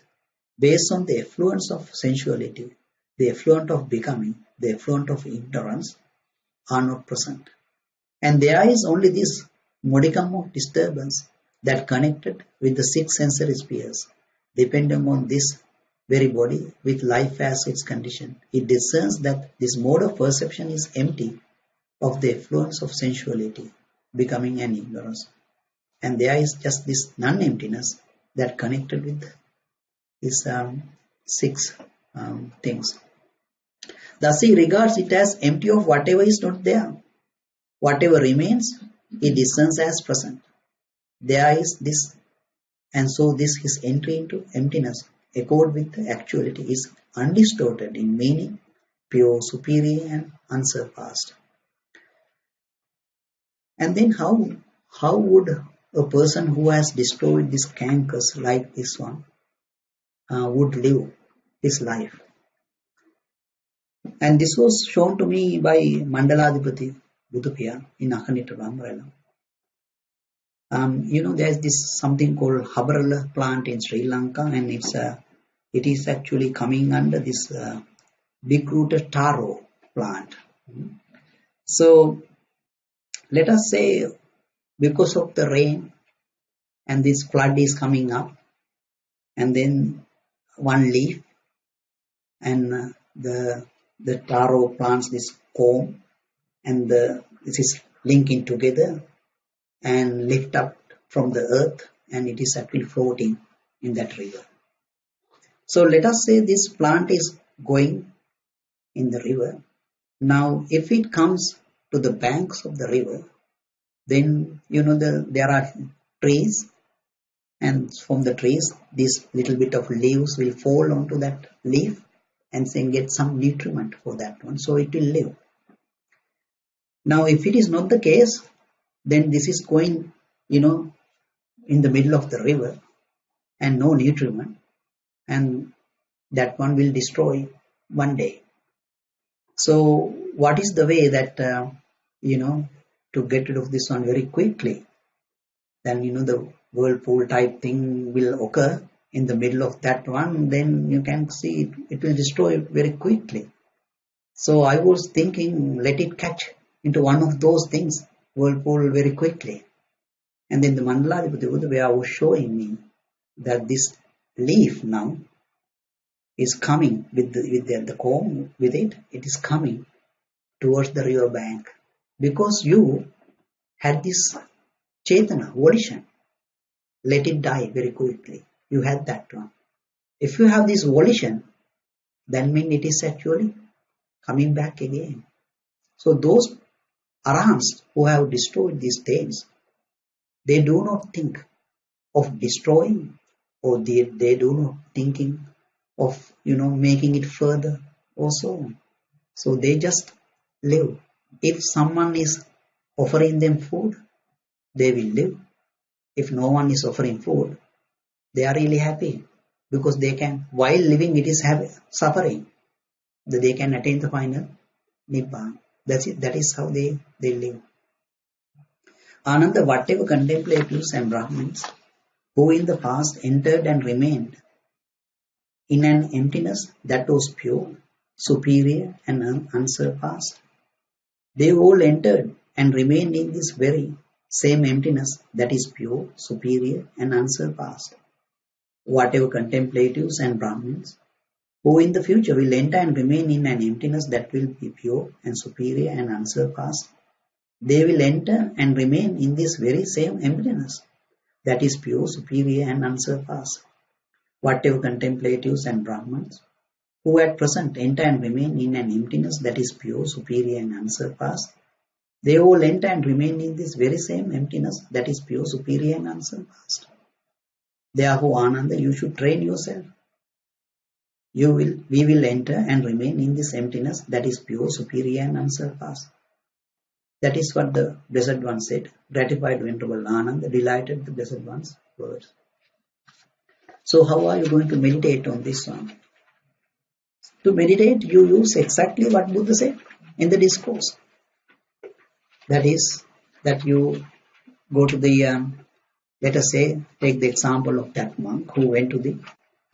based on the effluence of sensuality, the effluent of becoming, the effluent of ignorance are not present. And there is only this modicum of disturbance that connected with the six sensory spheres, depending on this very body with life as its condition. It discerns that this mode of perception is empty of the effluence of sensuality, becoming and ignorance. And there is just this non-emptiness that connected with these six things. Thus he regards it as empty of whatever is not there. Whatever remains, he discerns as present. There is this, and so this his entry into emptiness, accord with the actuality, is undistorted in meaning, pure, superior, and unsurpassed. And then how would a person who has destroyed these cankers like this one would live his life? And this was shown to me by Mandaladipati Buddhapaya in Akhanita Ramrela. There's this something called Habarala plant in Sri Lanka, and it is actually coming under this big rooted taro plant. So let us say because of the rain and this flood is coming up, and then one leaf and the taro plants this comb, and this is linking together and lift up from the earth, and it is actually floating in that river. So let us say this plant is going in the river. Now if it comes to the banks of the river, then there are trees, and from the trees this little bit of leaves will fall onto that leaf and then get some nutriment for that one, so it will live. Now if it is not the case, then this is going in the middle of the river and no nutriment, and that one will destroy one day. So what is the way that to get rid of this one very quickly? Then the whirlpool type thing will occur in the middle of that one, then you can see it will destroy very quickly. So I was thinking, let it catch into one of those things, whirlpool, very quickly. And then the Mandaladipati Buddhapaya was showing me that this leaf now is coming with the comb with it. It is coming towards the river bank because you had this chetana, volition. Let it die very quickly. You had that one. If you have this volition, then mean it is actually coming back again. So those arahants who have destroyed these things, they do not think of destroying, or they do not thinking of making it further or so on. So they just live. If someone is offering them food, they will live. If no one is offering food, they are really happy because they can, while living it is suffering, that they can attain the final Nibbana. That's it. That is how they live. Ananda, whatever contemplatives and Brahmins who in the past entered and remained in an emptiness that was pure, superior and unsurpassed, they all entered and remained in this very same emptiness that is pure, superior and unsurpassed. Whatever contemplatives and Brahmins who in the future will enter and remain in an emptiness that will be pure and superior and unsurpassed, they will enter and remain in this very same emptiness that is pure, superior and unsurpassed. Whatever contemplatives and Brahmins who at present enter and remain in an emptiness that is pure, superior and unsurpassed, they all enter and remain in this very same emptiness that is pure, superior and unsurpassed. Therefore, Ananda, you should train yourself. We will enter and remain in this emptiness that is pure, superior and unsurpassed. That is what the Blessed One said. Gratified Venerable Ananda, delighted the Blessed One's words. So how are you going to meditate on this one? To meditate, you use exactly what Buddha said in the discourse. That is, that you go to the, let us say, take the example of that monk who went to the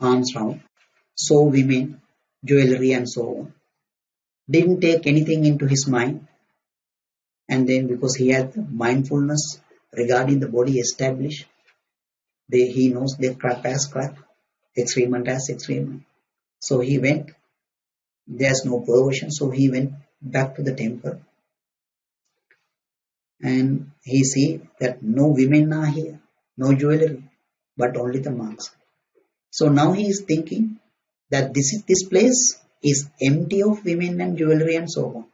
alms round, saw women, jewelry and so on. Didn't take anything into his mind, and then because he had mindfulness regarding the body established, he knows the crap as crap, experiment as experiment. So he went, there's no perversion, so he went back to the temple and he see that no women are here, no jewelry, but only the monks. So now he is thinking that this place is empty of women and jewelry and so on.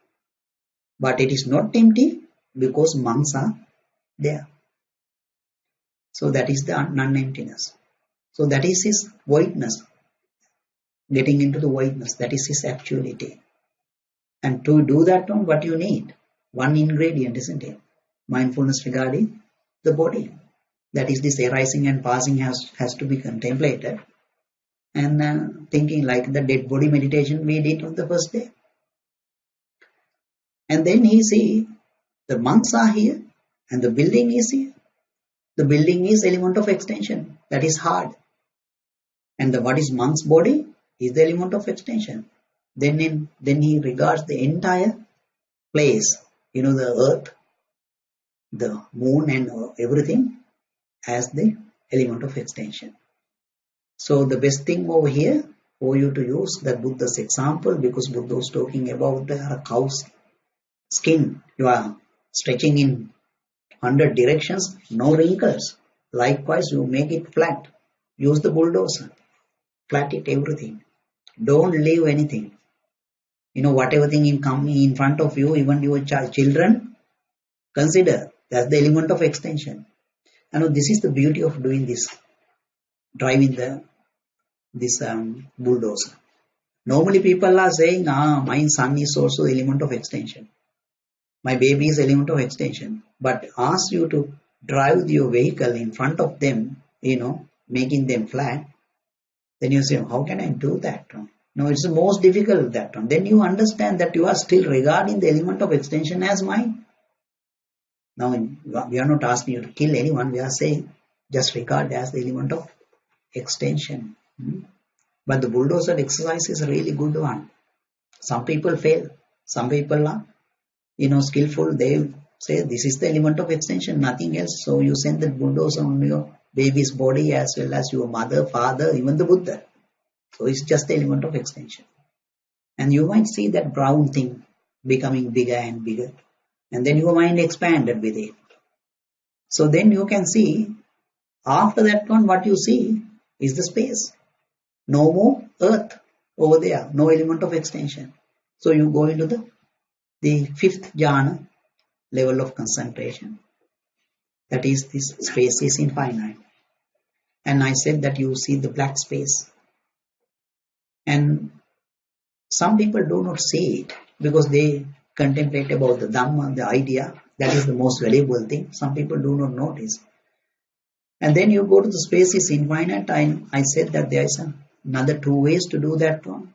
But it is not empty because monks are there. So that is the non-emptiness. So that is his voidness, getting into the voidness. That is his actuality. And to do that one, what you need? One ingredient, isn't it? Mindfulness regarding the body. That is, this arising and passing has to be contemplated. And thinking like the dead body meditation we did on the first day. And then he see the monks are here and the building is here. The building is element of extension. That is hard. And what is monk's body is the element of extension. Then he regards the entire place, the earth, the moon and everything as the element of extension. So the best thing over here for you to use the Buddha's example, because Buddha was talking about the cow's skin. You are stretching in 100 directions, no wrinkles. Likewise, you make it flat. Use the bulldozer. Flat it everything. Don't leave anything. Whatever thing in coming in front of you, even your children, consider that's the element of extension. This is the beauty of doing this, driving this bulldozer. Normally people are saying, my son is also element of extension. My baby is element of extension. But ask you to drive your vehicle in front of them, making them flat. Then you say, how can I do that? No, it's the most difficult, that one. Then you understand that you are still regarding the element of extension as mine. Now, we are not asking you to kill anyone. We are saying just regard as the element of extension. But the bulldozer exercise is a really good one. Some people fail. Some people are, skillful. They say this is the element of extension, nothing else. So you send the bulldozer on your baby's body as well as your mother, father, even the Buddha. So it's just the element of extension. And you might see that brown thing becoming bigger and bigger. And then your mind expanded with it. So then you can see, after that one, what you see is the space. No more earth over there, no element of extension. So you go into the fifth jhana level of concentration. That is, this space is infinite. And I said that you see the black space. And some people do not see it because they contemplate about the Dhamma, the idea. That is the most valuable thing. Some people do not notice. And then you go to the space is infinite. I said that there is another two ways to do that one.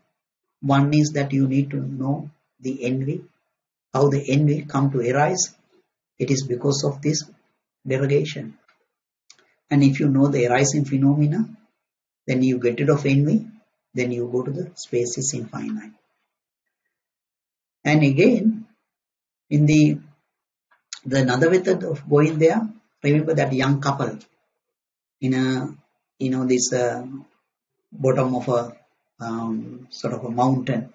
One is that you need to know the envy, how the envy come to arise. It is because of this derogation. And if you know the arising phenomena, then you get rid of envy, then you go to the space is infinite. And again, in the another method of going there, remember that young couple in this bottom of a sort of a mountain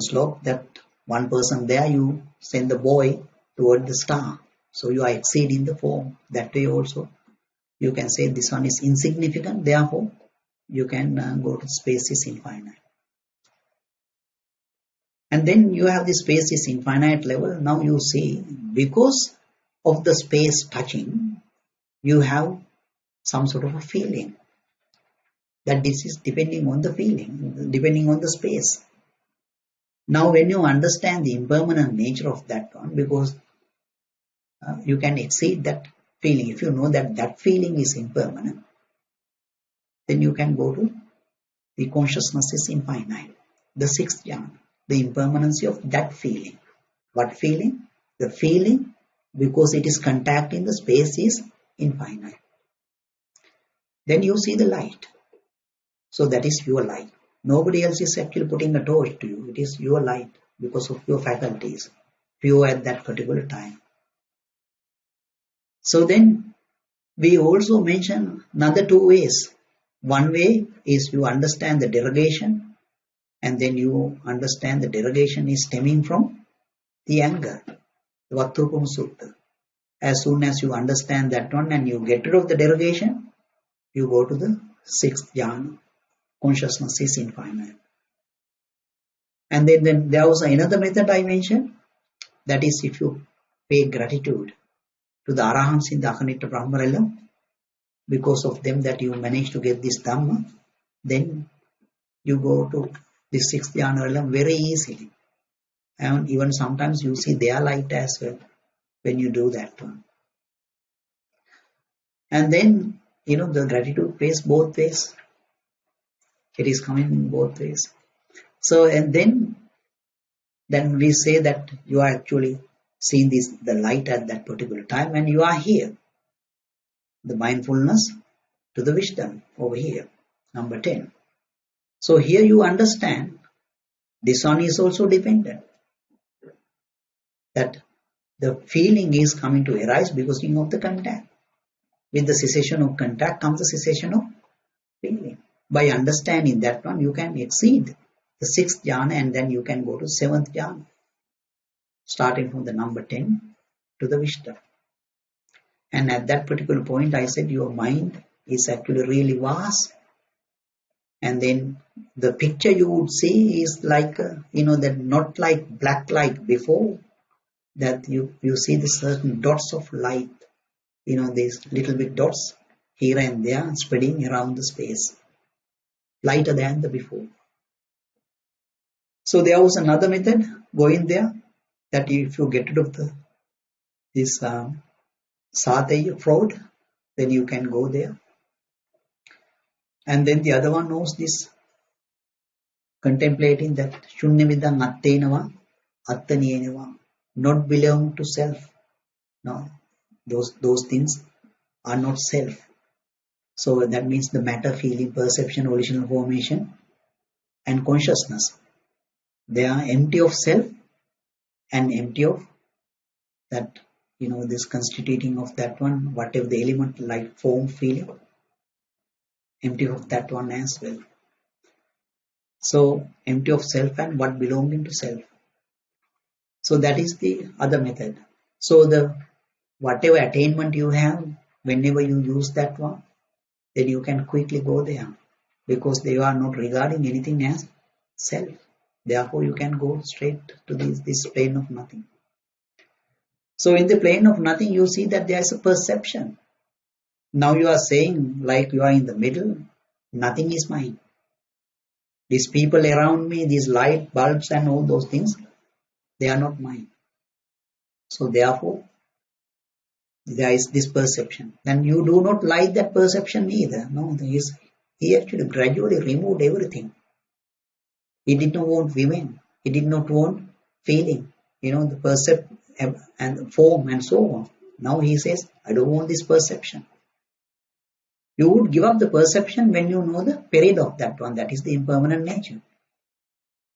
slope, that one person there, you send the boy toward the star. So you are exceeding the form. That way also you can say this one is insignificant, therefore you can go to space is infinite. And then you have the space is infinite level. Now you see, because of the space touching, you have some sort of a feeling. That this is depending on the feeling, depending on the space. Now when you understand the impermanent nature of that one, because you can exceed that feeling. If you know that that feeling is impermanent, then you can go to the consciousness is infinite. The sixth jhana, the impermanency of that feeling. What feeling? The feeling, because it is contacting the space, is infinite. Then you see the light. So that is your light. Nobody else is actually putting a torch to you. It is your light because of your faculties, pure at that particular time. So then we also mention another two ways. One way is you understand the derogation, and then you understand the derogation is stemming from the anger, the Vattrupama Sutta. As soon as you understand that one and you get rid of the derogation, you go to the sixth jhana. Consciousness is infinite. And then there was another method I mentioned, that is if you pay gratitude to the Arahants in the Akanitta Brahma realm, because of them that you managed to get this Dhamma, then you go to the sixth jhana realm very easily. And even sometimes you see their light as well when you do that one. And then, the gratitude pays both ways. It is coming in both ways. So, and then we say that you are actually seeing the light at that particular time, and you are here. The mindfulness to the wisdom over here, number 10. So here you understand this one is also dependent. That the feeling is coming to arise because of the contact. With the cessation of contact comes the cessation of feeling. By understanding that one, you can exceed the sixth jhana, and then you can go to seventh jhana, starting from the number 10 to the wisdom. And at that particular point, I said your mind is actually really vast. And then the picture you would see is like, that not like black light before, that you see the certain dots of light, these little bit dots here and there spreading around the space, lighter than the before. So there was another method going there, that if you get rid of this Sateya fraud, then you can go there. And then the other one knows this, contemplating that Shunyamidang Attenava Attaniyenava, not belong to self. No, those things are not self. So that means the matter, feeling, perception, volitional formation, and consciousness, they are empty of self and empty of that, this constituting of that one, whatever the element like form, feeling, empty of that one as well. So empty of self and what belonging to self. So that is the other method. So the whatever attainment you have, whenever you use that one, then you can quickly go there, because they are not regarding anything as self. Therefore, you can go straight to this plane of nothing. So in the plane of nothing, you see that there is a perception. Now you are saying, like you are in the middle, nothing is mine. These people around me, these light bulbs and all those things, they are not mine. So therefore, there is this perception. Then you do not like that perception either. No, he actually gradually removed everything. He did not want women. He did not want feeling, the percept and form and so on. Now he says, I don't want this perception. You would give up the perception when you know the period of that one, that is the impermanent nature.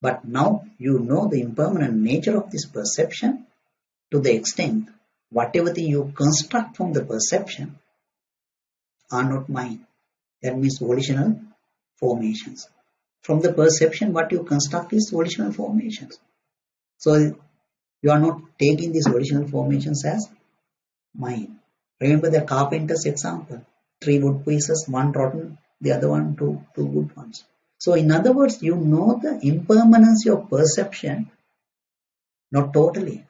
But now you know the impermanent nature of this perception to the extent whatever thing you construct from the perception are not mine. That means volitional formations. From the perception, what you construct is volitional formations. So you are not taking these volitional formations as mine. Remember the carpenter's example. 3 wood pieces, 1 rotten, the other one 2 good ones. So in other words, you know the impermanence of perception, not totally,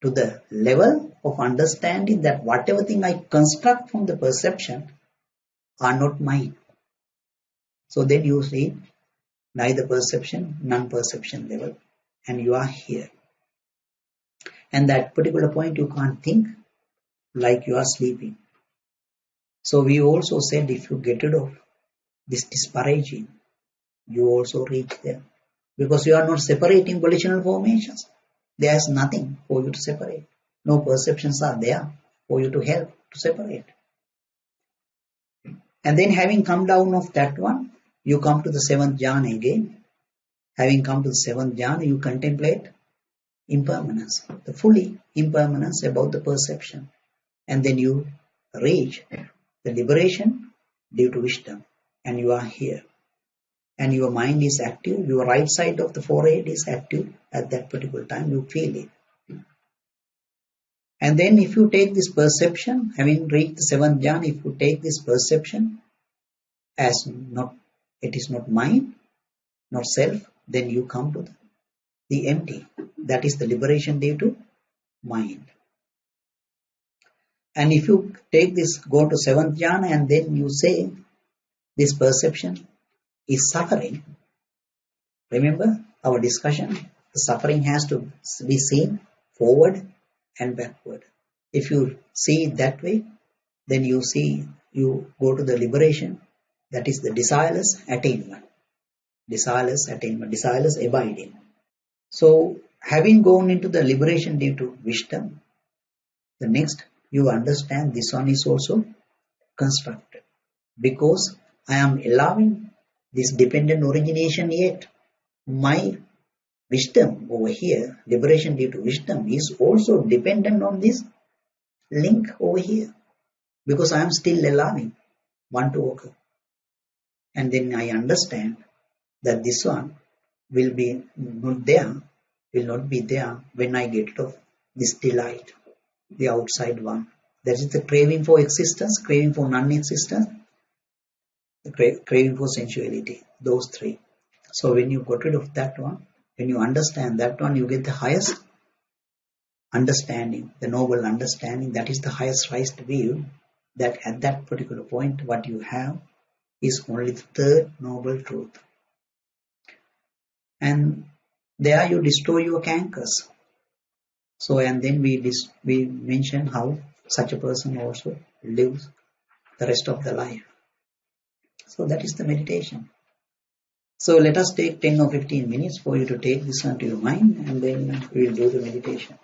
to the level of understanding that whatever thing I construct from the perception are not mine. So then you see neither perception, non-perception level, and you are here. And that particular point you can't think like you are sleeping. So we also said if you get rid of this disparaging, you also reach there. Because you are not separating volitional formations. There is nothing for you to separate. No perceptions are there for you to help to separate. And then having come down of that one, you come to the seventh jhana again. Having come to the seventh jhana, you contemplate impermanence, the fully impermanence about the perception. And then you reach the liberation due to wisdom. And you are here. And your mind is active. Your right side of the forehead is active at that particular time. You feel it. And then if you take this perception, having reached the seventh jhana, if you take this perception as not, it is not mine, not self, then you come to the empty. That is the liberation due to mind. And if you take this, go to seventh jhana, and then you say this perception is suffering. Remember our discussion, the suffering has to be seen forward and backward. If you see it that way, then you go to the liberation, that is the desireless attainment. Desireless attainment, desireless abiding. So having gone into the liberation due to wisdom, the next you understand this one is also constructed. Because I am allowing this dependent origination yet, my wisdom over here, liberation due to wisdom, is also dependent on this link over here. Because I am still allowing one to occur. And then I understand that this one will be not there, will not be there when I get rid of this delight, the outside one. That is the craving for existence, craving for non-existence, the craving for sensuality, those three. So when you got rid of that one, when you understand that one, you get the highest understanding, the noble understanding. That is the highest raised view, that at that particular point what you have is only the third noble truth. And there you destroy your cankers. So, and then we mention how such a person also lives the rest of the life. So that is the meditation. So let us take 10 or 15 minutes for you to take this onto your mind, and then we will do the meditation.